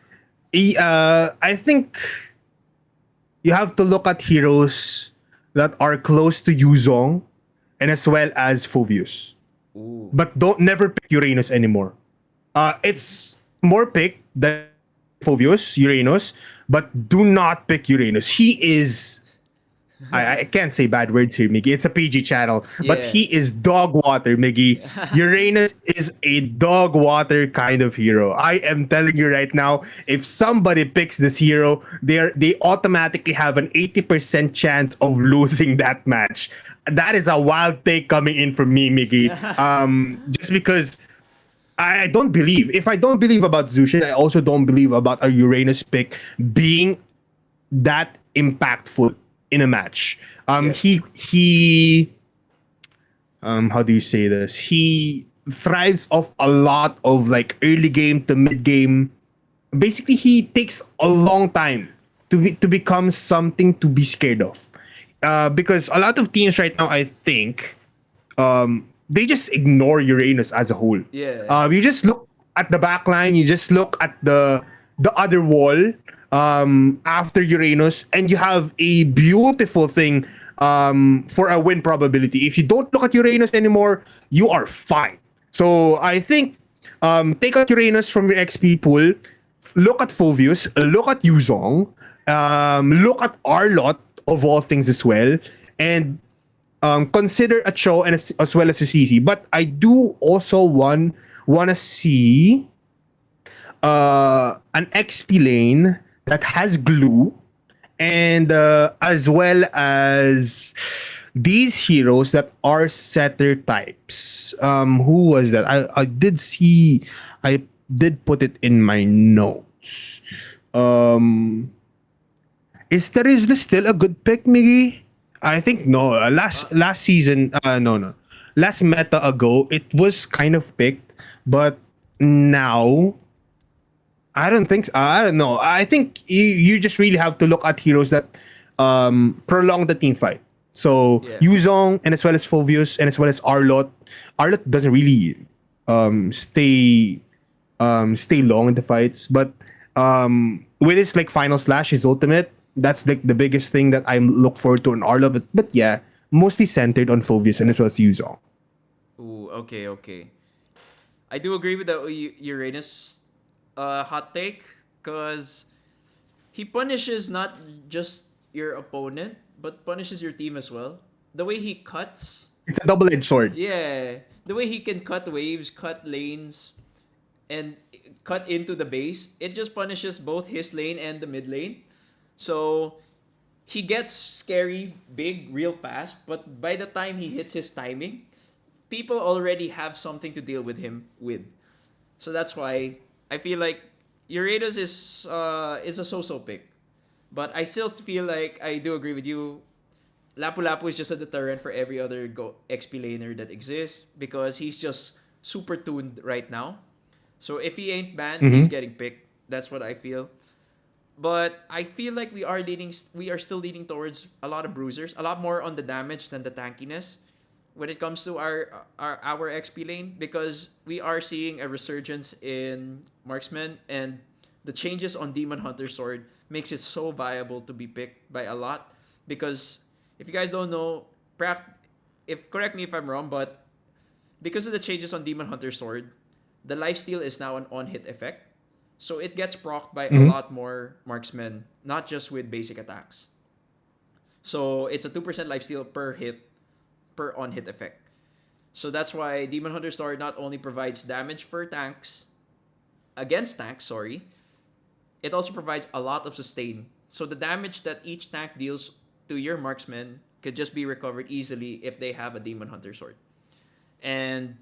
I think you have to look at heroes that are close to Yuzong and as well as Phoveus. Ooh. But don't never pick Uranus anymore. It's more pick than Phoveus, Uranus, but do not pick Uranus. He is I can't say bad words here, Miggy. It's a PG channel, but Yeah. he is dog water, Miggy. Uranus is a dog water kind of hero. I am telling you right now, if somebody picks this hero, they automatically have an 80% chance of losing that match. That is a wild take coming in from me, Miggy. Just because I don't believe. If I don't believe about Zushin, I also don't believe about a Uranus pick being that impactful in a match. Yes. He how do you say this? He thrives off a lot of like early game to mid game. Basically, he takes a long time to become something to be scared of. Because a lot of teams right now, I think, they just ignore Uranus as a whole. Yeah. You just look at the back line, you just look at the other wall after Uranus, and you have a beautiful thing for a win probability. If you don't look at Uranus anymore, you are fine. So I think take out Uranus from your XP pool, look at Phoveus, look at Yuzong, look at Arlot of all things as well, and consider a Cho and as well as a CC. But I do also wanna see an XP lane that has glue, and as well as these heroes that are setter types. Who was that? I did see. I did put it in my notes. Um, is Terizla still a good pick, Miggy? I think no. Last season, no. Last meta ago, it was kind of picked, but now I don't think so. I don't know. I think you just really have to look at heroes that prolong the team fight. So Yeah. Yuzong and as well as Fovius and as well as Arlot. Arlot doesn't really stay stay long in the fights, but with his like final slash, his ultimate, that's the biggest thing that I look forward to in Arlot. But yeah, mostly centered on Fovius and as well as Yuzong. Ooh, okay, okay. I do agree with the Uranus hot take because he punishes not just your opponent but punishes your team as well. The way he cuts, It's a double-edged sword. yeah, the way he can cut waves, cut lanes, and cut into the base, it just punishes both his lane and the mid lane. So he gets scary, big, real fast, but by the time he hits his timing, people already have something to deal with him with. So that's why I feel like Uranus is a so-so pick. But I still feel like I do agree with you. Lapu Lapu is just a deterrent for every other XP laner that exists because he's just super tuned right now. So if he ain't banned, he's Mm-hmm. getting picked. That's what I feel. But I feel like we are still leaning towards a lot of bruisers, a lot more on the damage than the tankiness when it comes to our XP lane because we are seeing a resurgence in marksman and the changes on Demon Hunter Sword makes it so viable to be picked by a lot because if you guys don't know, perhaps if correct me if I'm wrong, but because of the changes on Demon Hunter Sword, the lifesteal is now an on-hit effect. So it gets procced by a Mm-hmm. lot more marksmen, not just with basic attacks. So it's a 2% lifesteal per hit, per on-hit effect. So that's why Demon Hunter Sword not only provides damage for tanks, against tanks, sorry, it also provides a lot of sustain. So the damage that each tank deals to your marksman could just be recovered easily if they have a Demon Hunter Sword. And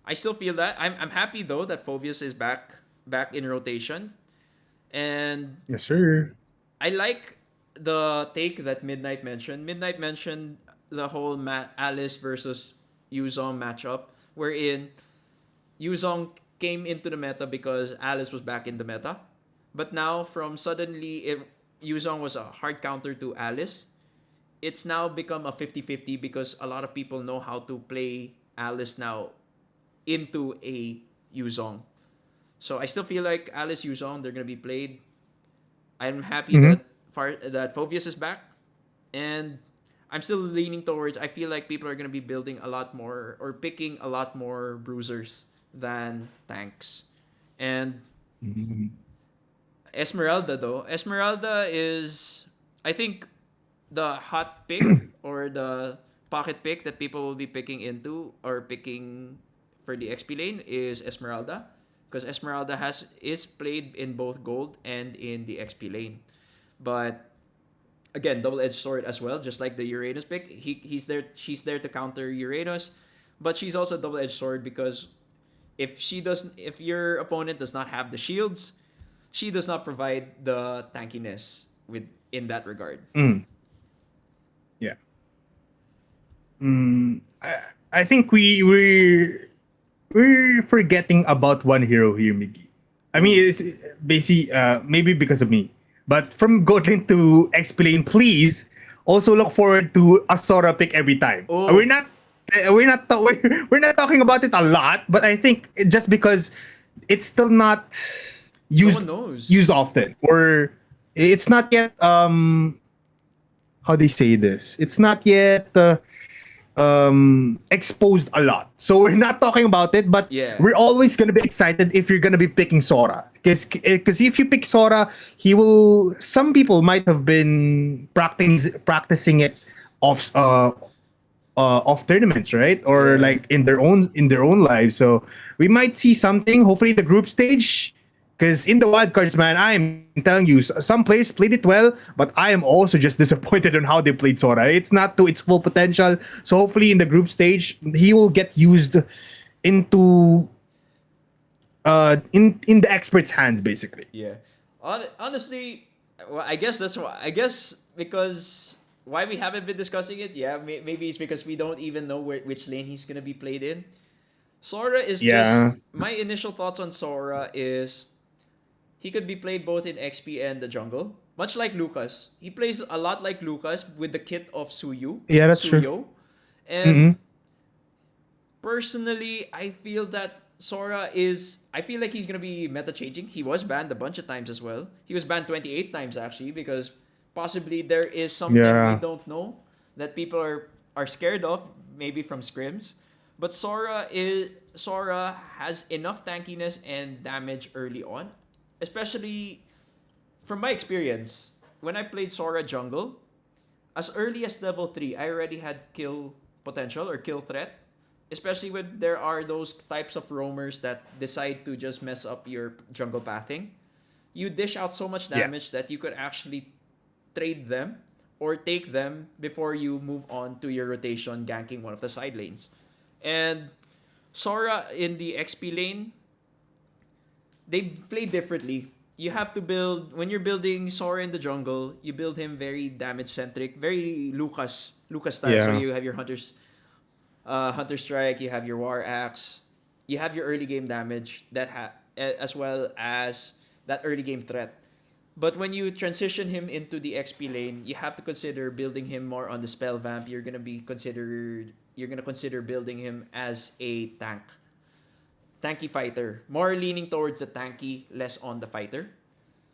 I still feel that. I'm happy though that Phobius is back in rotation. And Yes, sir. I like the take that Midnight mentioned. Midnight mentioned the whole Alice versus Yuzong matchup, wherein Yuzong came into the meta because Alice was back in the meta. But now, from suddenly, if Yuzong was a hard counter to Alice, it's now become a 50-50 because a lot of people know how to play Alice now into a Yuzong. So I still feel like Alice Yuzong, they're going to be played. I'm happy Mm-hmm. that Phobius is back, and I'm still leaning towards. I feel like people are gonna be building a lot more or picking a lot more bruisers than tanks, and Esmeralda though. Esmeralda is, I think, the hot pick or the pocket pick that people will be picking into or picking for the XP lane is Esmeralda because Esmeralda has is played in both gold and in the XP lane. But again, double-edged sword as well, just like the Uranus pick. He's there she's there to counter Uranus, but she's also a double-edged sword because if your opponent does not have the shields, she does not provide the tankiness with in that regard. Mm. Yeah. I think we're forgetting about one hero here, Miggy. I mean, Ooh. it's basically maybe because of me, but from Gotlin to explain, please also look forward to a Sora pick every time. Oh, We're not talking about it a lot, but I think just because it's still not no one used knows. used often, or it's not yet how do you say this? It's not yet exposed a lot. So we're not talking about it, but Yeah. we're always gonna be excited if you're gonna be picking Sora. Because if you pick Sora, he will. Some people might have been practicing it off off tournaments, right? Or Yeah. like in their own lives. So we might see something. Hopefully, the group stage. Because in the wildcards, man, I am telling you, some players played it well, but I am also just disappointed on how they played Sora. It's not to its full potential. So hopefully, in the group stage, he will get used into in the experts' hands, basically. Yeah. Honestly, well, I guess that's why. I guess because why we haven't been discussing it. Yeah, maybe it's because we don't even know which lane he's gonna be played in. Sora is just Yeah. my initial thoughts on Sora is he could be played both in XP and the jungle. Much like Lucas. He plays a lot like Lucas with the kit of Yeah, that's true. Suyo. And Mm-hmm. personally, I feel that Sora is. I feel like he's gonna be meta changing. He was banned a bunch of times as well. He was banned 28 times actually because possibly there is something we Yeah. don't know that people are scared of, maybe from scrims. But Sora has enough tankiness and damage early on, especially from my experience. When I played Sora jungle, as early as level 3, I already had kill potential or kill threat. Especially when there are those types of roamers that decide to just mess up your jungle pathing. You dish out so much Yeah. damage that you could actually trade them or take them before you move on to your rotation ganking one of the side lanes. And Sora in the XP lane, they play differently. You have to build when you're building Sora in the jungle. You build him very damage centric, very Lucas style. So Yeah. you have your Hunter Strike. You have your War Axe. You have your early game damage as well as that early game threat. But when you transition him into the XP lane, you have to consider building him more on the spell vamp. You're gonna consider building him as a tanky fighter, more leaning towards the tanky, less on the fighter.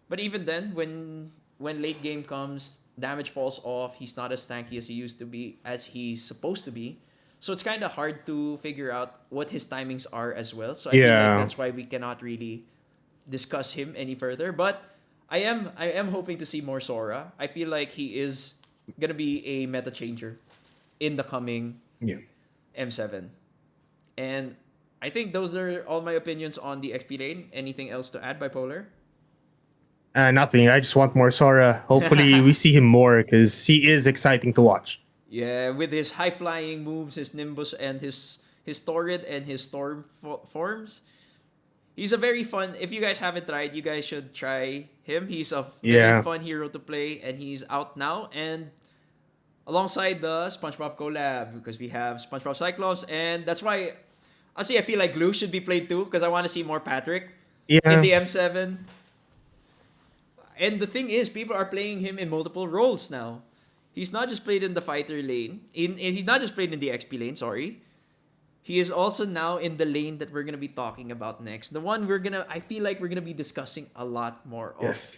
But even then, when late game comes, damage falls off. He's not as tanky as he used to be, as he's supposed to be. So it's kind of hard to figure out what his timings are as well. So I feel like Yeah. that's why we cannot really discuss him any further. But I am hoping to see more Sora. I feel like he is gonna be a meta changer in the coming Yeah. M7. And I think those are all my opinions on the XP lane. Anything else to add, Bipolar? Nothing. I just want more Sora. Hopefully, we see him more because he is exciting to watch. Yeah, with his high flying moves, his Nimbus, and his Torrid and his forms, he's a very fun. If you guys haven't tried, you guys should try him. He's a very Yeah. fun hero to play, and he's out now. And alongside the SpongeBob collab, because we have SpongeBob Cyclops, and that's why honestly I feel like Glue should be played too, because I want to see more Patrick in Yeah. the M7. And the thing is, people are playing him in multiple roles now. He's not just played in the fighter lane. He's not just played in the XP lane. Sorry, he is also now in the lane that we're gonna be talking about next. The one I feel like we're gonna be discussing a lot more of. Yes.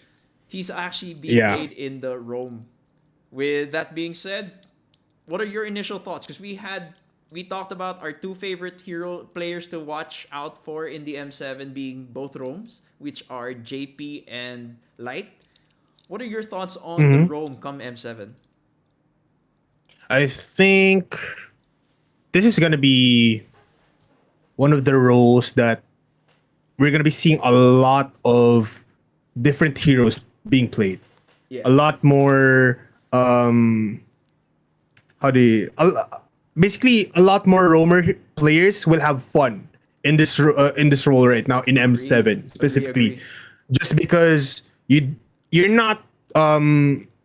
He's actually being Yeah. played in the roam. With that being said, what are your initial thoughts? Because we talked about our two favorite hero players to watch out for in the M7 being both roams, which are JP and Light. What are your thoughts on the Hmm. roam come M7? I think this is gonna be one of the roles that we're gonna be seeing a lot of different heroes being played. Yeah. A lot more. How do you? Basically, a lot more roamer players will have fun in this role right now in Agree. M7 Agree, specifically, agree. just because you're not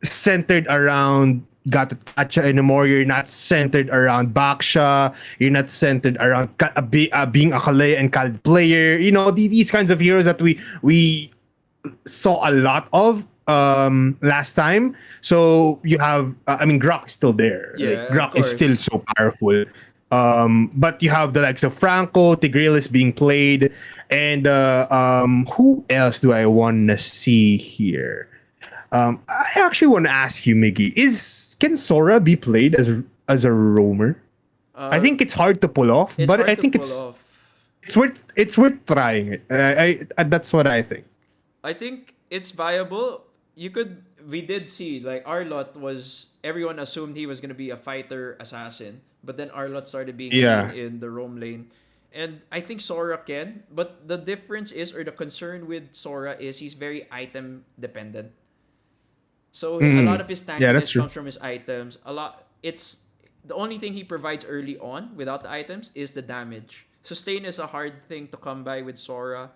centered around Gatacha anymore. You're not centered around Baksha. You're not centered around being a Kalei and Khalid player. You know, these kinds of heroes that we saw a lot of last time. So you have, I mean, Grok is still there. Like Yeah, of Grok is still course. so powerful. But you have the likes of Franco, Tigreal is being played, and who else do I want to see here? I actually want to ask you, Miggy, is can Sora be played as a roamer? I Uh, think it's hard to pull off, it's but I hard to think pull off. it's worth trying it. That's what I think. I think it's viable. We did see like Arlot was everyone assumed he was gonna be a fighter assassin, but then Arlot started being seen Yeah. in the roam lane. And I think Sora can, but the difference is or the concern with Sora is he's very item dependent. So a lot Mm. of his Yeah, that's tankiness true. comes from his items. It's the only thing he provides early on without the items is the damage. Sustain is a hard thing to come by with Sora,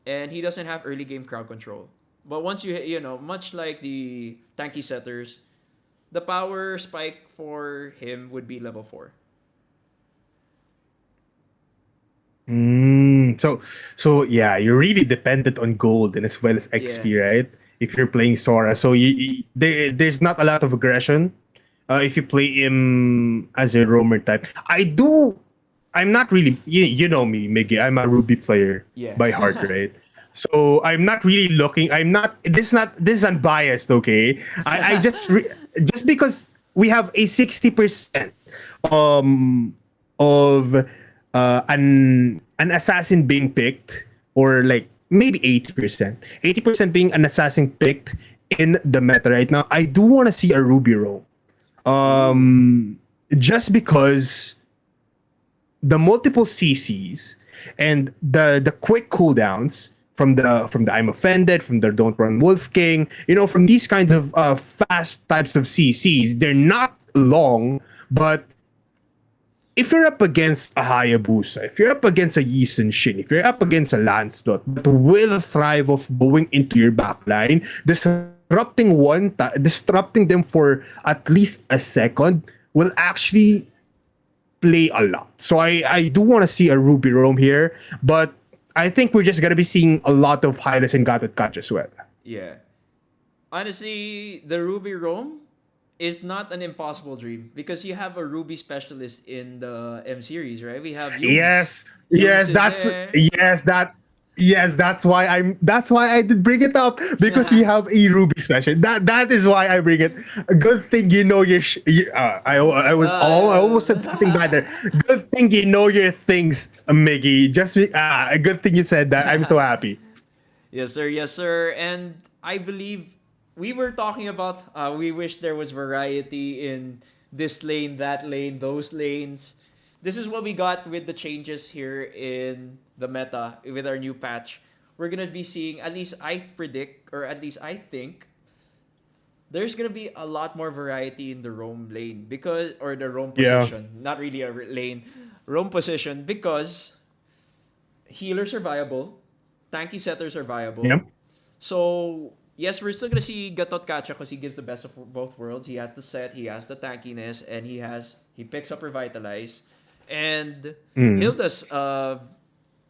and he doesn't have early game crowd control. But once much like the tanky setters, the power spike for him would be level 4. So yeah, you're really dependent on gold and as well as Yeah. XP, right? If you're playing Sora, so there's not a lot of aggression. If you play him as a roamer type, I'm not really. You know me, Miggy. I'm a Ruby player Yeah. by heart, right? So I'm not really looking. I'm not. This is unbiased. Okay. I just because we have a 60% um of an assassin being picked, or like maybe 80%. 80% being an assassin picked in the meta right now. I do want to see a Ruby roam. Ooh. Just because the multiple CCs and the quick cooldowns from the I'm offended, from the don't run Wolf King, from these kind of fast types of CCs, they're not long, but if you're up against a Hayabusa, if you're up against a Yi Shin, if you're up against a Lancelot that will thrive of going into your backline, disrupting them for at least a second will actually play a lot. So I do want to see a Ruby roam here, but I think we're just gonna be seeing a lot of Hylas and Gatot Catch as well. Yeah. Honestly, the Ruby roam is not an impossible dream because you have a Ruby specialist in the M series, right? We have Yumes. Yes, Yumes yes, is that's there. yes, that yes, that's why I did bring it up, because we have a Ruby special. That is why I bring it. A good thing you know your. I almost said something bad there. Good thing you know your things, Miggy. A good thing you said that. I'm so happy. Yes, sir. Yes, sir. And I believe we were talking about we wish there was variety in this lane, that lane, those lanes. This is what we got with the changes here in the meta with our new patch. We're going to be seeing, at least I predict, or at least I think, there's going to be a lot more variety in the roam lane because, or the roam Yeah. position. Not really a lane, roam position because healers are viable, tanky setters are viable. Yep. So yes, we're still gonna see Gatot Kacha because he gives the best of both worlds. He has the set, he has the tankiness, and he picks up revitalize, and Mm. Hilda's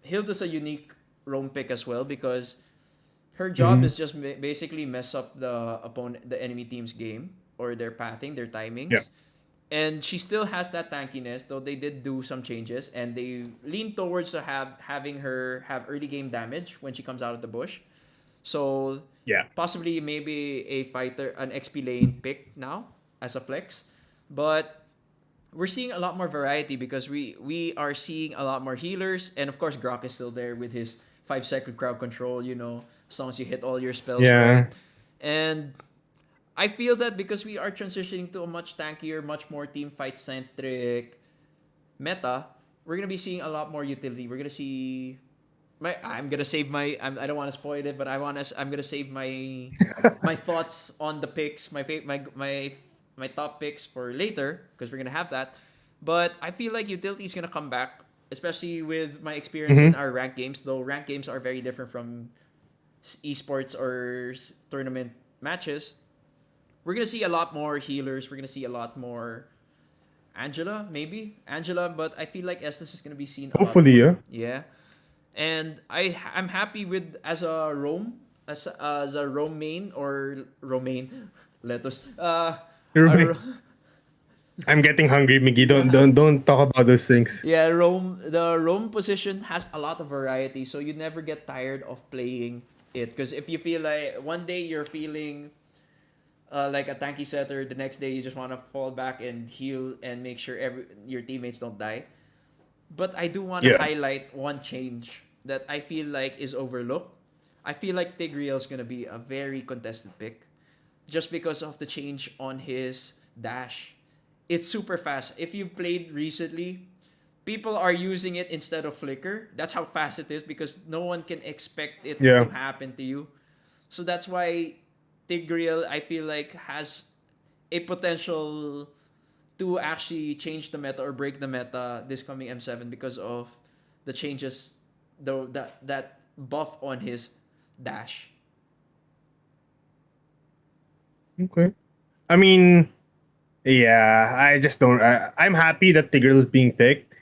Hilda's a unique roam pick as well because her job Hmm. is just basically mess up the enemy team's game or their pathing, their Yeah. timings. And she still has that tankiness, though they did do some changes and they lean towards to having her have early game damage when she comes out of the bush. So Yeah. possibly maybe a fighter, an XP lane pick now as a flex. But we're seeing a lot more variety because we are seeing a lot more healers, and of course Grok is still there with his 5 second crowd control, as long as you hit all your spells right. Yeah. And I feel that because we are transitioning to a much tankier, much more team fight centric meta, we're gonna be seeing a lot more utility. We're gonna see I'm gonna save I don't want to spoil it, but I'm gonna save my thoughts on the picks, my top picks for later because we're gonna have that. But I feel like utility is gonna come back, especially with my experience in Hmm. our rank games. Though rank games are very different from esports or tournament matches. We're gonna see a lot more healers. We're gonna see a lot more Angela, but I feel like Estes is gonna be seen a lot Hopefully, more. yeah. Yeah, and I'm happy with as a Rome main or Romaine. Let us a, Ruby. Ro- I'm getting hungry, Miggy. Don't talk about those things. yeah, the Rome position has a lot of variety, so you never get tired of playing it. Because if you feel like one day you're feeling like a tanky setter, the next day you just want to fall back and heal and make sure your teammates don't die. But I do want to Yeah. highlight one change that I feel like is overlooked. I feel like Tigreal is gonna be a very contested pick, just because of the change on his dash. It's super fast. If you played recently, people are using it instead of flicker. That's how fast it is because no one can expect it to Yeah. happen to you. So that's why Tigreal I feel like has a potential to actually change the meta or break the meta this coming M7 because of the changes, that buff on his dash. Okay. I mean, yeah, I just don't. I'm happy that Tigreal is being picked.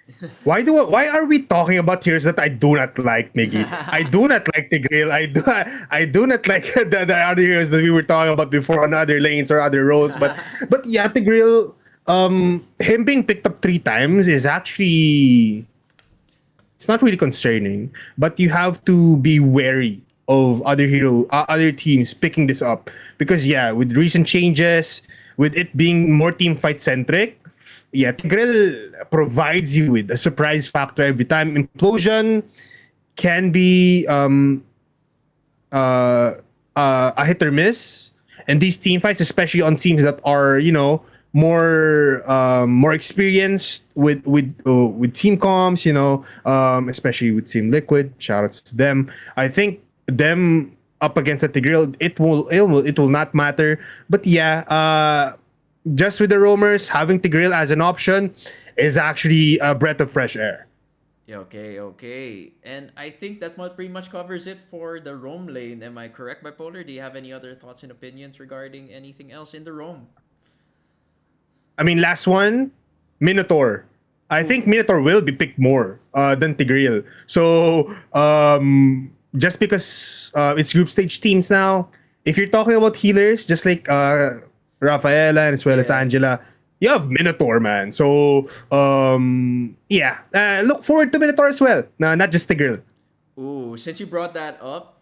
Why are we talking about heroes that I do not like, Miggy? I do not like Tigreal. I do not like the other heroes that we were talking about before on other lanes or other roles. But yeah, Tigreal, him being picked up 3 times is actually, it's not really concerning, but you have to be wary of other teams picking this up because yeah, with recent changes, with it being more team fight centric, yeah, Tigreal provides you with a surprise factor every time. Implosion can be uh, a hit or miss, and these team fights, especially on teams that are more experienced with team comms, especially with Team Liquid. Shout outs to them. I think them up against a Tigreal, it will not matter. But yeah, just with the roamers, having Tigreal as an option is actually a breath of fresh air. Yeah, okay, okay. And I think that pretty much covers it for the Rome lane. Am I correct, Bipolar? Do you have any other thoughts and opinions regarding anything else in the Rome? I mean, last one, Minotaur. I Ooh, think Minotaur will be picked more than Tigreal. So just because it's group stage teams now, if you're talking about healers, just like Rafaela as well as yeah. Angela, you have Minotaur, man. So yeah, look forward to Minotaur as well. No, not just Tigreal. Ooh, since you brought that up,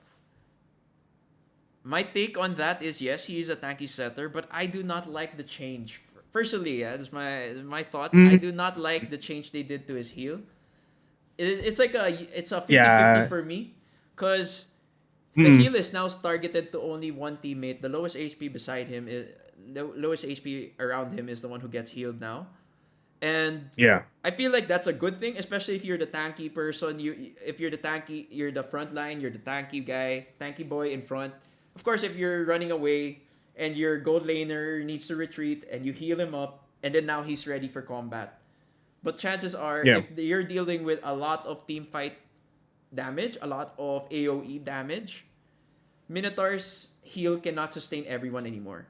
my take on that is yes, he is a tanky setter, but I do not like the change. Personally, yeah, that's my thoughts. I Mm, do not like the change they did to his heal. It's a 50-50 yeah. for me, cause the Mm, heal is now targeted to only one teammate. The lowest HP beside him is the lowest HP around him is the one who gets healed now. And yeah. I feel like that's a good thing, especially if you're the tanky person. If you're the tanky, you're the front line, you're the tanky guy, tanky boy in front. Of course, if you're running away and your gold laner needs to retreat and you heal him up, and then now he's ready for combat. But chances are, Yeah. if you're dealing with a lot of team fight damage, a lot of AoE damage, Minotaur's heal cannot sustain everyone anymore.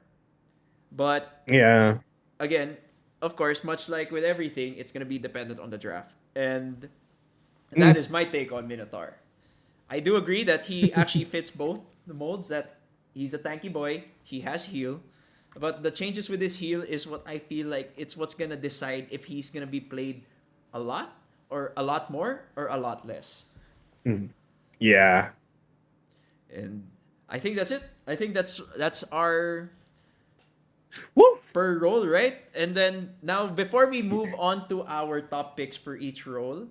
But Yeah. again, of course, much like with everything, it's gonna be dependent on the draft. And that Mm, is my take on Minotaur. I do agree that he actually fits both the molds. That he's a tanky boy, he has heal, but the changes with his heal is what I feel like it's what's gonna decide if he's gonna be played a lot or a lot more or a lot less. mm. Yeah. And I think that's it. I think that's our Woo! per role, right? And then now before we move on to our top picks for each role,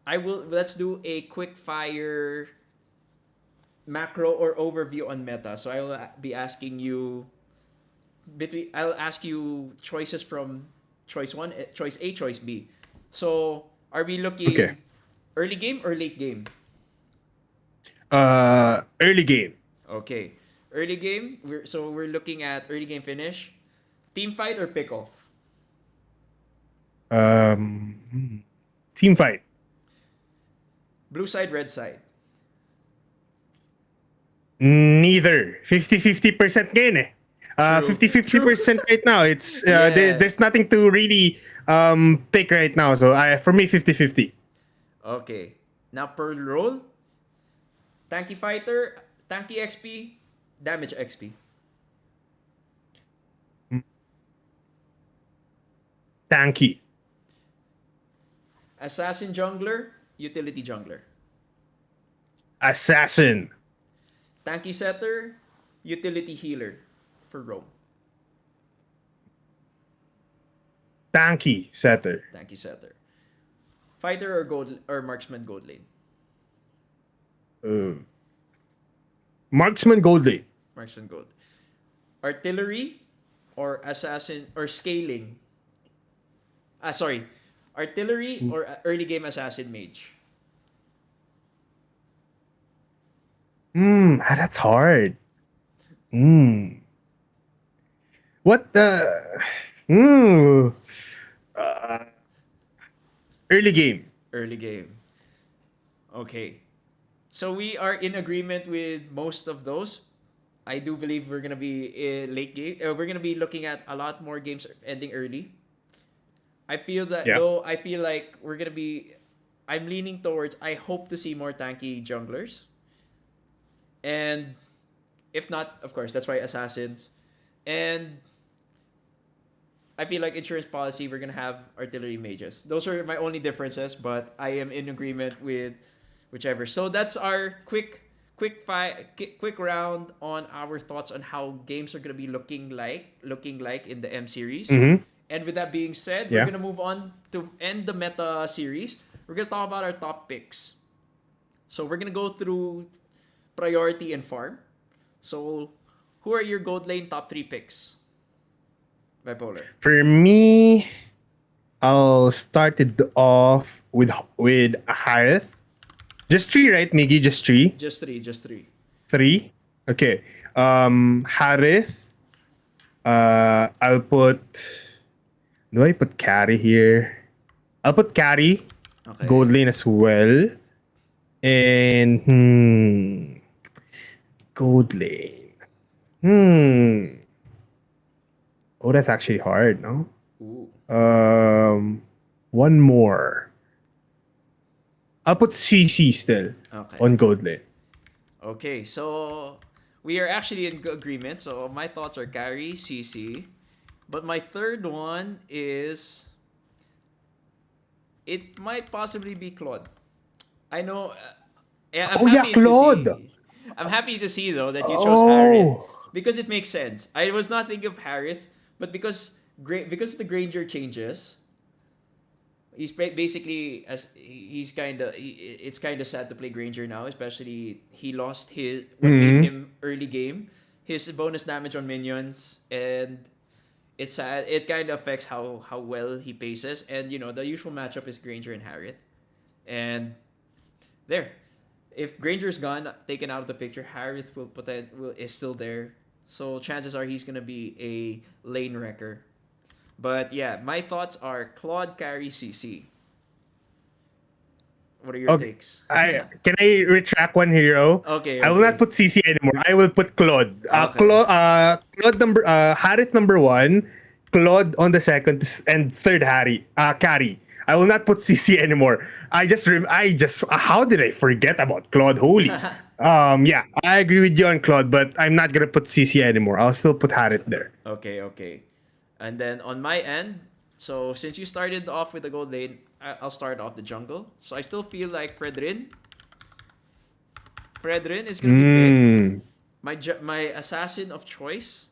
I will let's do a quick fire macro or overview on meta. So I will be asking you I'll ask you choices from choice 1, choice A, choice B. So, are we Okay. looking early game or late game? Early game. Okay. Early game, we're looking at early game finish. Team fight or pick off? Team fight. Blue side, red side. Neither. 50-50% gain eh. True. 50-50% right now. It's Yeah. there's nothing to really pick right now. So for me 50-50. Okay. Now per role, tanky fighter, tanky XP, damage XP. Tanky. Assassin jungler, utility jungler. Assassin. Tanky setter, utility healer for Rome. Tanky setter. Tanky setter. Fighter or gold or marksman gold lane. Uh, Marksman Gold Lane. Marksman gold. Artillery or assassin or scaling. Sorry. Artillery or early game assassin mage. That's hard. Hmm. What the? Hmm. Early game. Early game. Okay. So we are in agreement with most of those. I do believe we're gonna be late game. We're gonna be looking at a lot more games ending early. I feel that Yeah. though. I feel like we're gonna be. I'm leaning towards. I hope to see more tanky junglers, and if not, of course, that's why assassins. And I feel like insurance policy, we're gonna have artillery mages. Those are my only differences, but I am in agreement with whichever. So that's our quick round on our thoughts on how games are gonna be looking like in the M series. Mm-hmm. And with that being said, we're Yeah. gonna move on to end the meta series. We're gonna talk about our top picks. So we're gonna go through priority and farm. So who are your gold lane top three picks? Bipolar. For me, I'll start it off with Harith. Just three, right, Miggy? Just three. Just three, just three. Three. Okay. Harith. I'll put. Do I put carry here? I'll put carry. Okay. Gold lane as well. And gold lane. Oh, that's actually hard, no? Ooh. One more. I'll put CC still Okay. on gold lane. Okay, so we are actually in agreement. So my thoughts are carry, CC. But my third one is it might possibly be Claude. I know. I'm Oh yeah, happy Claude. To see. I'm happy to see though that you chose Harith Oh. because it makes sense. I was not thinking of Harith, but because the Granger changes, he's basically as he's kind of it's kind of sad to play Granger now, especially he lost his what made him early game, his bonus damage on minions, and it's sad. It kind of affects how well he paces, and the usual matchup is Granger and Harith, and there. If Granger's gone, taken out of the picture, Harith is still there. So chances are he's gonna be a lane wrecker. But yeah, my thoughts are Claude, carry, CC. What are your Okay. takes? Can I retract one hero? Okay, I will not okay. put CC anymore. I will put Claude. Okay. Claude number Harith number one, Claude on the second, and third Harry. Carry. I will not put CC anymore. How did I forget about Claude? Holy. Yeah, I agree with you on Claude, but I'm not gonna put CC anymore. I'll still put Harith there. Okay, okay. And then on my end, so since you started off with the gold lane, I'll start off the jungle. So I still feel like Fredrin is gonna be picked. My assassin of choice.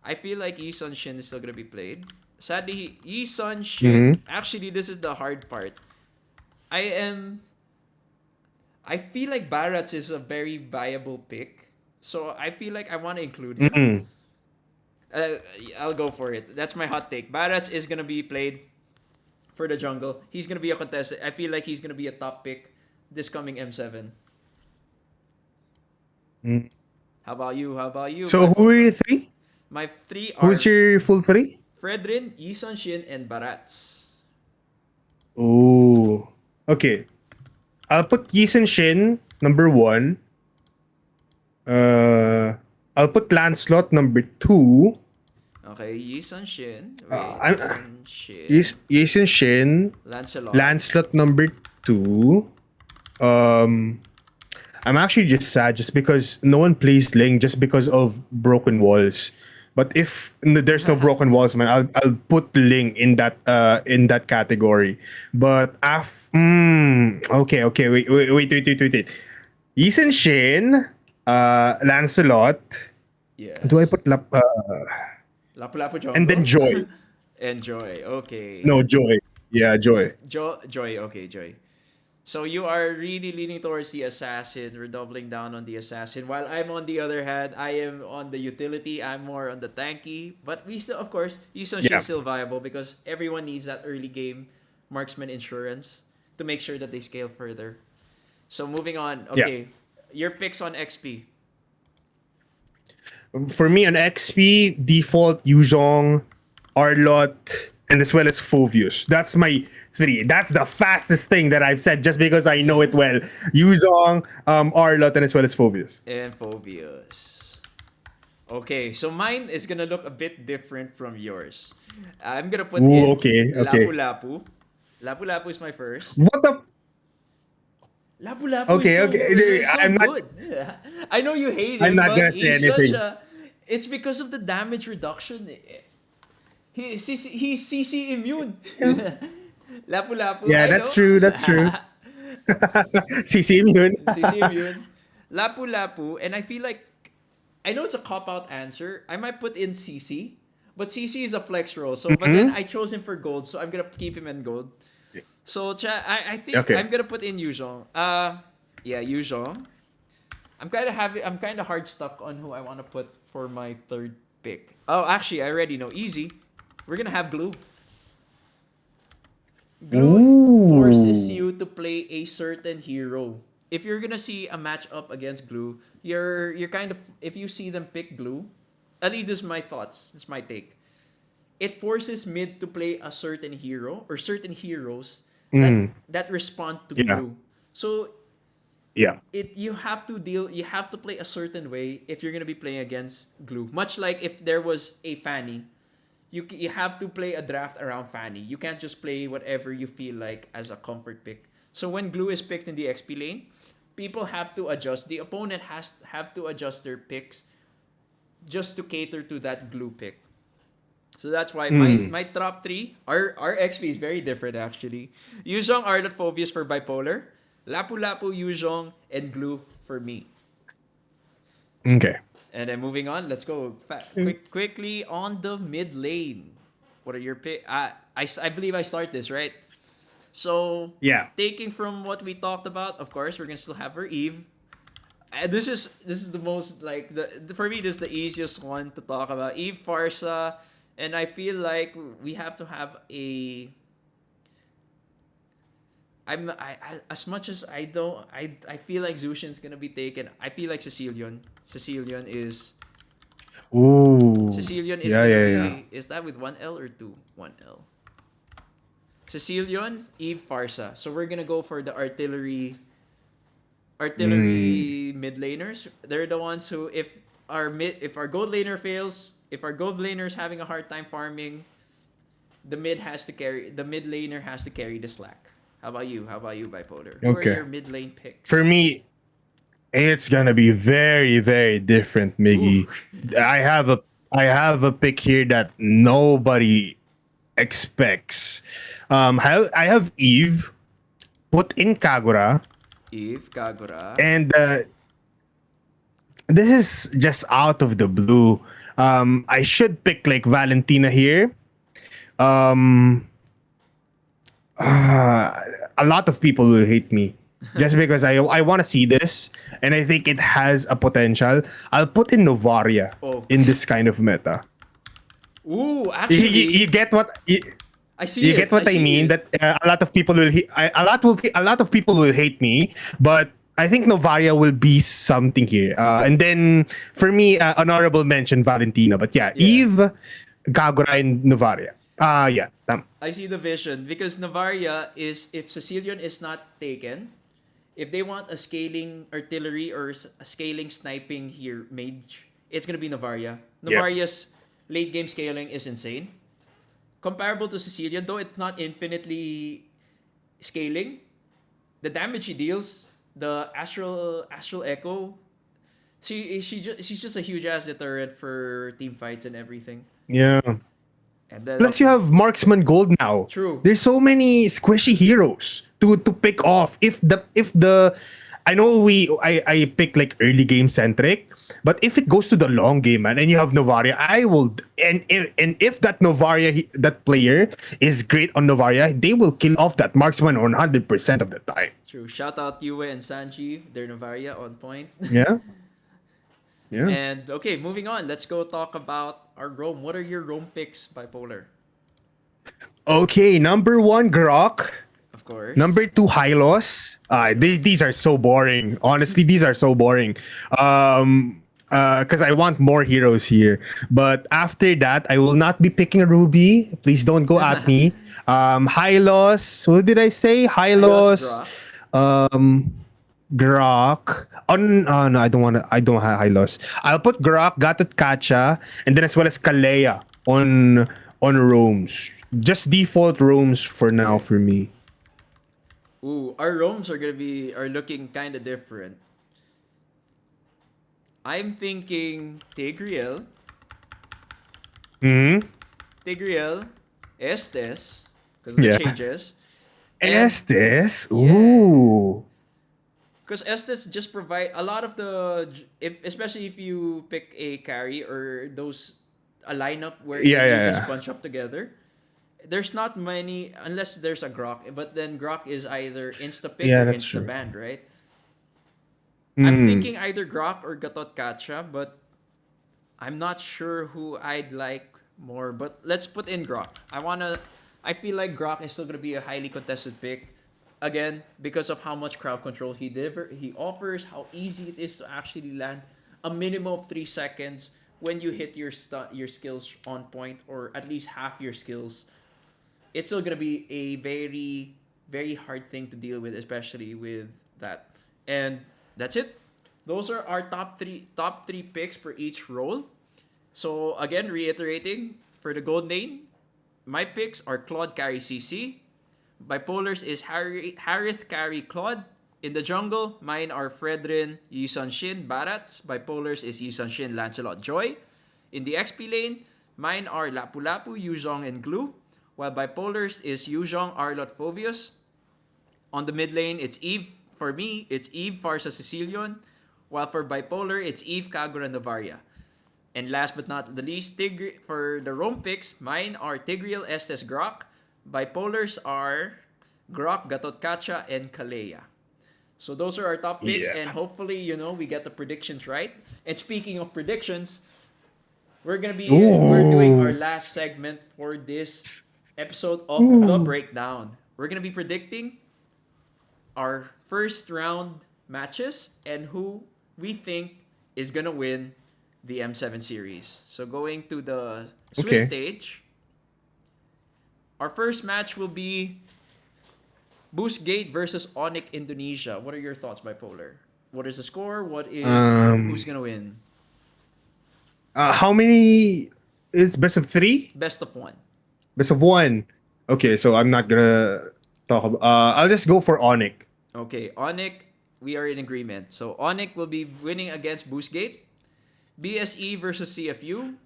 I feel like Yi Sun Shin is still gonna be played. Sadly, Yi Sun Shin. Actually, this is the hard part. I feel like Barats is a very viable pick, so I feel like I want to include him. I'll go for it. That's my hot take. Barats is gonna be played for the jungle. He's gonna be a contestant. I feel like he's gonna be a top pick this coming M7. How about you? How about you? So who are your three? My three are Who's your full three? Fredrin, Yi Sun Shin, and Barats. Oh. Okay. I'll put Yisun Shin number one. I'll put Lancelot number two. Okay, Yi Sun Shin. Wait, I'm- Yi Sun Shin. Yisun Shin. Lancelot. Lancelot number two. I'm actually just sad just because no one plays Ling just because of broken walls. But if there's no broken walls, man, I'll put Ling in that category. But okay, wait. Yisun Shin, Lancelot. Yes. Do I put Lapu-Lapu Jungle? and then Joy? And Joy. Okay. No, Joy. Yeah, Joy. Joy. Okay, Joy. So you are really leaning towards the assassin. We're doubling down on the assassin. While I'm on the other hand, I am on the utility. I'm more on the tanky. But we still, of course, Yisun Yeah. is still viable because everyone needs that early game marksman insurance to make sure that they scale further. So moving on. Okay. Your picks on XP. For me on XP, default Yuzhong, Arlot, and as well as Phovius. That's my three. That's the fastest thing that I've said just because I know it well. Yuzhong, Arlot, and as well as Phovius. And Phobius. Okay, so mine is gonna look a bit different from yours. I'm gonna put Ooh, in okay, Lapu okay. Lapu. Lapu Lapu is my first. What the? Lapu Lapu Okay, okay. is so I'm not. good. I know you hate I'm him, not but gonna say he's such anything. a. It's because of the damage reduction. He's CC immune. Yeah, Lapu Lapu, yeah, I that's know. true. That's true. CC immune. CC immune. Lapu Lapu, and I feel like I know it's a cop out answer. I might put in CC, but CC is a flex roll. So, but then Hmm. I chose him for gold, so I'm gonna keep him in gold. So, I think Okay. I'm gonna put in Yuzhong. Yeah, Yuzhong. I'm kind of hard stuck on who I want to put for my third pick. Oh, actually, I already know. Easy. We're gonna have Glue. Glue forces Ooh. you to play a certain hero. If you're gonna see a matchup against Glue, you're kind of if you see them pick Glue, at least this is my thoughts. This is my take. It forces mid to play a certain hero or certain heroes Mm. that respond to Yeah. Glue. So Yeah. you have to play a certain way if you're gonna be playing against Glue. Much like if there was a Fanny, you have to play a draft around Fanny. You can't just play whatever you feel like as a comfort pick. So when Glue is picked in the XP lane, people have to adjust. The opponent has have to adjust their picks just to cater to that Glue pick. So that's why Mm. my top three, our XP is very different actually. Yuzhong, Arlot Phobias for Bipoler, Lapu Lapu, Yuzhong, and Glue for me. Okay. And then moving on, let's go Mm. quickly on the mid lane. What are your pick? I believe I start this right. So Yeah. taking from what we talked about, of course, we're gonna still have our Eve. This is the most like for me this is the easiest one to talk about. Eve Farsa, and I feel like we have to have a. As much as I don't I feel like Zushin's gonna be taken. I feel like Cecilion. Ooh. Cecilion is Yeah, gonna yeah, yeah. be, is that with one L or two? One L. Cecilion, Eve, Farsa. So we're gonna go for the Mm. artillery mid laners. They're the ones who if our gold laner fails, if our gold laner is having a hard time farming, the mid laner has to carry the slack. How about you? How about you, Bipolar? Who are Okay. your mid lane For picks? me, it's gonna be very, very different, Ooh. Miggy. I have a I have a pick here that nobody expects. I have Eve put in Kagura, Eve, Kagura. and this is just out of the blue. I should pick like Valentina here. Um, uh, a lot of people will hate me just because I want to see this, and I think it has a potential. I'll put in Novaria Oh. in this kind of meta. Ooh, You actually, get what I see you get it. I what I see mean? it. That a lot of people will a lot of people will hate me, but I think Novaria will be something here. And then for me, honorable mention Valentina. But yeah, Yeah. Eve, Kagura, and Novaria. Yeah. I see the vision because Navaria is if Sicilian is not taken, if they want a scaling artillery or a scaling sniping here mage, it's gonna be Navaria. Yep. Navaria's late game scaling is insane. Comparable to Sicilian, though it's not infinitely scaling, the damage he deals, the astral echo, she's just a huge ass deterrent for team fights and everything. Yeah. And then Plus, you have Marksman Gold now. true. There's so many squishy heroes to pick off. If the I know I pick like early game centric, but if it goes to the long game, man, and you have Novaria, I will and if that Novaria that player is great on Novaria, they will kill off that Marksman 100% of the time. True. Shout out Yue and Sanji. They're Navaria on point. Yeah, yeah. And okay, moving on. Let's go talk about our Rome. What are your Rome picks, Bipolar? Okay, number one, Grok. Of course. Number two, Hylos. These are so boring. Honestly, these are so boring. Because I want more heroes here. But after that, I will not be picking a Ruby. Please don't go at me. Hylos. What did I say? Hylos Hylos. Grok. Um, Grok. Oh no, I don't want to. I don't have high loss. I'll put Grok, Gatot Kacha, and then as well as Kalea on roams. Just default roams for now Okay. for me. Ooh, our roams are looking kind of different. I'm thinking Hmm. Tigreal, Estes, because of the Yeah. changes, and Estes. yeah, Ooh. because Estes just provide a lot of the if especially if you pick a carry or those a lineup Yeah, wherein you yeah, just yeah. bunch up together. There's not many unless there's a Grok, but then Grok is either insta pick Yeah, or that's insta true. banned, right? I'm Hmm. thinking either Grok or Gatot Kacha, but I'm not sure who I'd like more. But let's put in Grok. I feel like Grok is still gonna be a highly contested pick. Again, because of how much crowd control he offers, how easy it is to actually land a minimum of 3 seconds when you hit your skills on point or at least half your skills. It's still gonna be a very hard thing to deal with, especially with that. And that's it. Those are our top three picks for each role. So again, reiterating for the gold lane, my picks are Claude carry CC. Bipolars is Harith carry Claude. In the jungle, mine are Fredrin, Yisun Shin, Barats. Bipolars is Yisun Shin, Lancelot Joy. In the XP lane, mine are Lapu Lapu, Yuzhong, and Glue. While Bipolars is Yuzhong, Arlot, Phobius. On the mid lane, it's Eve. For me, it's Eve, Farsa, Sicilion. While for Bipolar, it's Eve, Kagura, Navaria. And last but not the least, for the Rome picks, mine are Tigreal, Estes, Grok. Bipolars are Grok, Gatot Kacha, and Kalea. So those are our top picks, Yeah. and hopefully, we get the predictions right. And speaking of predictions, we're doing our Ooh. last segment for this episode of the Ooh. breakdown. We're gonna be predicting our first round matches and who we think is gonna win the M7 series. So going to the Swiss Okay. stage, our first match will be Boost Gate versus Onyx Indonesia. What are your thoughts, Bipolar? What is the score? Who's Um. gonna win? How many is best of three? Best of one. Best of one. Okay, so I'm not gonna talk about. I'll just go for Onyx. Okay, Onyx, we are in agreement. So Onyx will be winning against Boost Gate. BSE versus CFU.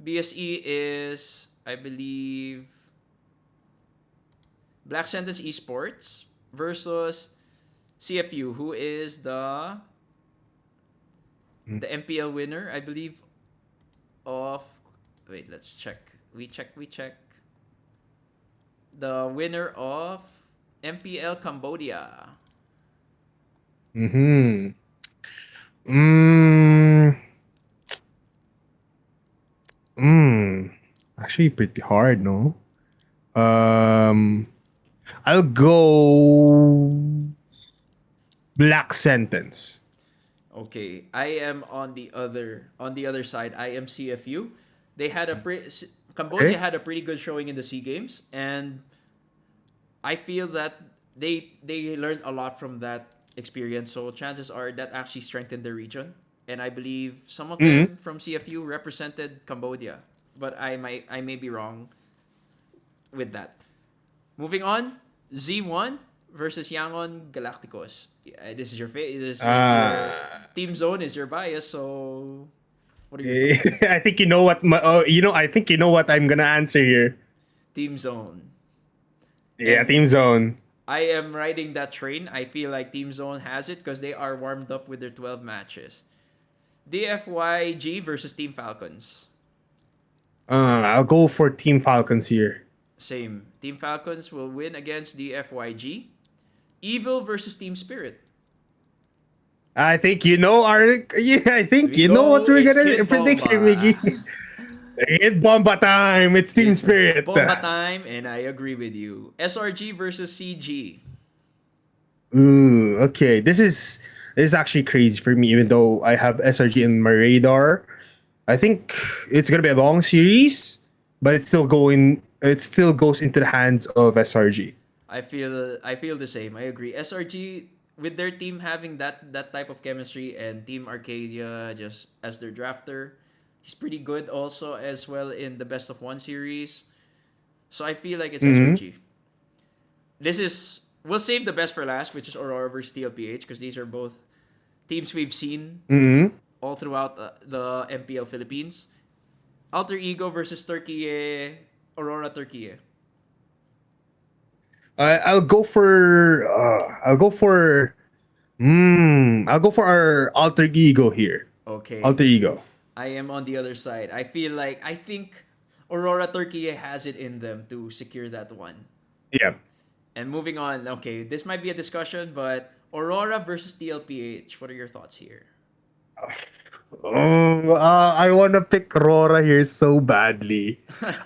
BSE is, I believe, Black Sentence eSports versus CFU, who is the MPL winner, I believe, of. Wait, let's check. We check. The winner of MPL Cambodia. Hmm. Mm. Mm. Actually, pretty hard, no? Um. I'll go Black Sentence. Okay, I am on the other side. I am CFU. They had Cambodia Okay. had a pretty good showing in the Sea Games, and I feel that they learned a lot from that experience. So chances are that actually strengthened the region, and I believe some of Mm-hmm. them from CFU represented Cambodia, but I may be wrong with that. Moving on, Z1 versus Yangon Galacticos. Yeah, this is your Uh, team zone is your bias. So, what are your Eh, thoughts? I think you know what I think you know what I'm gonna answer here. Team zone, Yeah, and Team Zone. I am riding that train. I feel like Team Zone has it because they are warmed up with their 12 matches. DFYG versus Team Falcons. I'll go for Team Falcons here. Same. Team Falcons will win against DFYG. Evil versus Team Spirit. I think you know our yeah. I Here think we you know what go. we're It's gonna Kid predict here, Bomba. Miggy. It's Bomba time. It's Team It's Spirit. Bomba time, and I agree with you. SRG versus CG. Ooh, okay. This is actually crazy for me. Even though I have SRG in my radar, I think it's gonna be a long series, but it's still going. It still goes into the hands of SRG. I feel the same. I agree. SRG with their team having that type of chemistry and Team Arcadia just as their drafter, he's pretty good also as well in the best of one series. So I feel like it's Mm-hmm. SRG. This is we'll save the best for last, which is Aurora versus TLPH because these are both teams we've seen Mm-hmm. all throughout the MPL Philippines. Alter Ego versus Turkey, Aurora Turkey. I'll go for. I'll go for. I'll go for our alter ego here. Okay, Alter ego. I am on the other side. I think Aurora Turkey has it in them to secure that one. Yeah. And moving on, okay, this might be a discussion, but Aurora versus TLPH. What are your thoughts here? Oh, I want to pick Rora here so badly.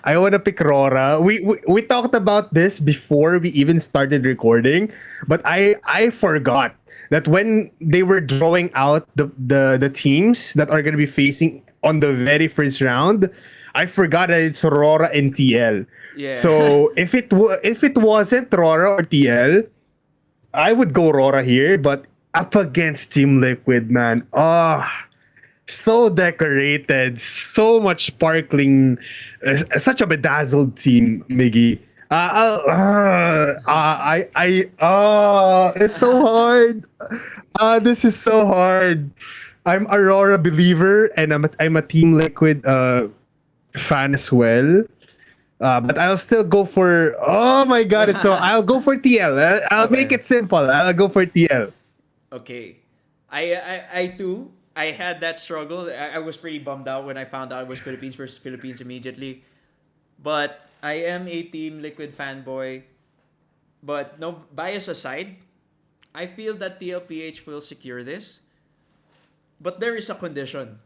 I want to pick Rora. We talked about this before we even started recording, but I forgot that when they were drawing out the teams that are going to be facing on the very first round, I forgot that it's Rora and TL. Yeah. So if it wasn't Rora or TL, I would go Rora here, but up against Team Liquid, man. So decorated, so much sparkling, such a bedazzled team, Miggy. It's so hard. This is so hard. I'm Aurora believer, and I'm a Team Liquid fan as well. But I'll still go for. Oh my god! It's so. I'll go for TL. I'll make Okay. it simple. I'll go for TL. Okay. I too. I had that struggle. I was pretty bummed out when I found out it was Philippines versus Philippines immediately. But I am a Team Liquid fanboy. But no bias aside, I feel that TLPH will secure this. But there is a condition.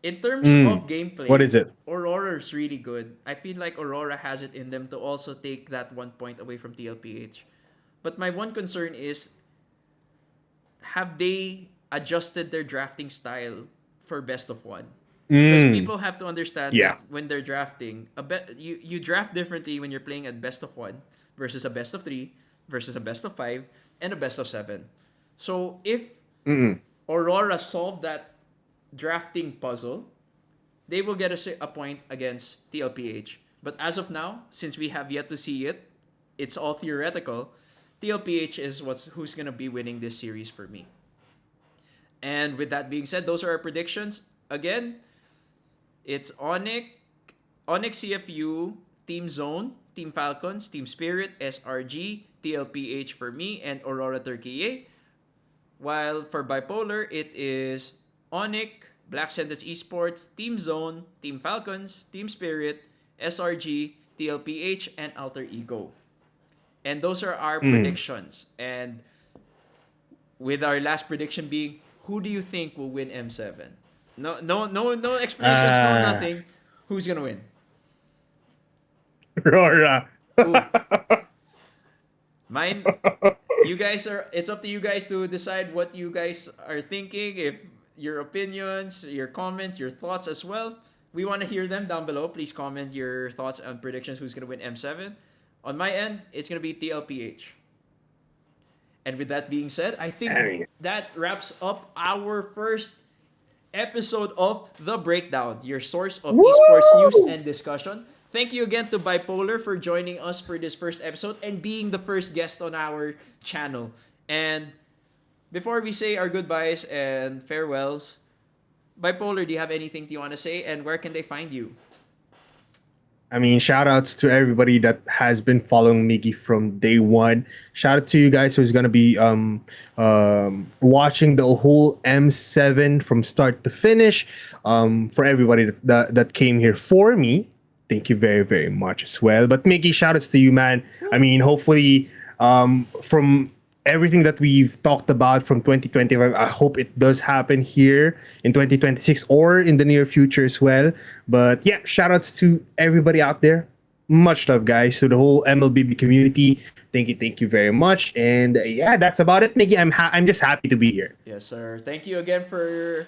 In terms of What gameplay, is it? Aurora is really good. I feel like Aurora has it in them to also take that 1 point away from TLPH. But my one concern is have they adjusted their drafting style for best of one? Because Mm, people have to understand yeah. that when they're drafting, you draft differently when you're playing at best of one versus a best of three versus a best of five and a best of seven. So if Aurora solved that drafting puzzle, they will get a point against TLPH. But as of now, since we have yet to see it, it's all theoretical. TLPH is who's gonna be winning this series for me. And with that being said, those are our predictions. Again, it's Onyx CFU, Team Zone, Team Falcons, Team Spirit, SRG, TLPH for me, and Aurora Turkey. While for Bipoler, it is Onyx, Black Sentence Esports, Team Zone, Team Falcons, Team Spirit, SRG, TLPH, and Alter Ego. And those are our predictions. And with our last prediction being, who do you think will win M7? No explanations, no Ah, nothing. Who's gonna win? Rora. Ooh, mine. You guys are. It's up to you guys to decide what you guys are thinking. If your opinions, your comments, your thoughts as well. We want to hear them down below. Please comment your thoughts and predictions. Who's gonna win M7? On my end, it's gonna be TLPH. And with that being said, I think I mean, that wraps up our first episode of The Breakdown, your source of esports news woo! and discussion. Thank you again to Bipoler for joining us for this first episode and being the first guest on our channel. And before we say our goodbyes and farewells, Bipoler, do you have anything you want to say and where can they find you? I mean, shout outs to everybody that has been following Miggy from day one. Shout out to you guys who's gonna be watching the whole M7 from start to finish. For everybody that came here for me, thank you very, very much as well. But Miggy, shout outs to you, man. I mean, hopefully, from everything that we've talked about from 2025, I hope it does happen here in 2026 or in the near future as well. But yeah, shout outs to everybody out there. Much love, guys, to the whole MLBB community. Thank you very much. And yeah, that's about it, Miggy. I'm just happy to be here. Yes, sir. Thank you again for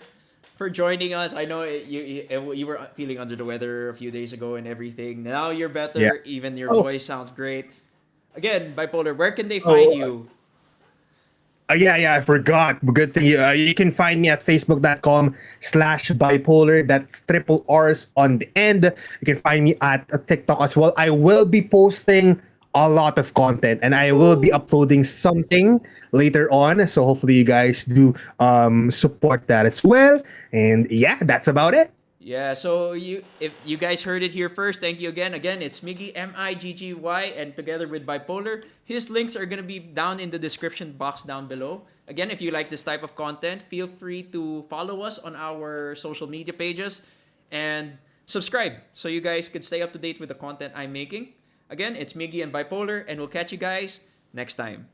joining us. I know you were feeling under the weather a few days ago and everything. Now you're Yeah. better. Even your Oh, voice sounds great. Again, Bipolar, where can they find oh, you? Yeah, I forgot. Good thing you can find me at facebook.com/bipoler. That's triple R's on the end. You can find me at TikTok as well. I will be posting a lot of content and I will be uploading something later on. So hopefully you guys do support that as well. And yeah, that's about it. Yeah, so if you guys heard it here first, thank you again. Again, it's Miggy Miggy and together with Bipoler. His links are gonna be down in the description box down below. Again, if you like this type of content, feel free to follow us on our social media pages and subscribe so you guys could stay up to date with the content I'm making. Again, it's Miggy and Bipoler, and we'll catch you guys next time.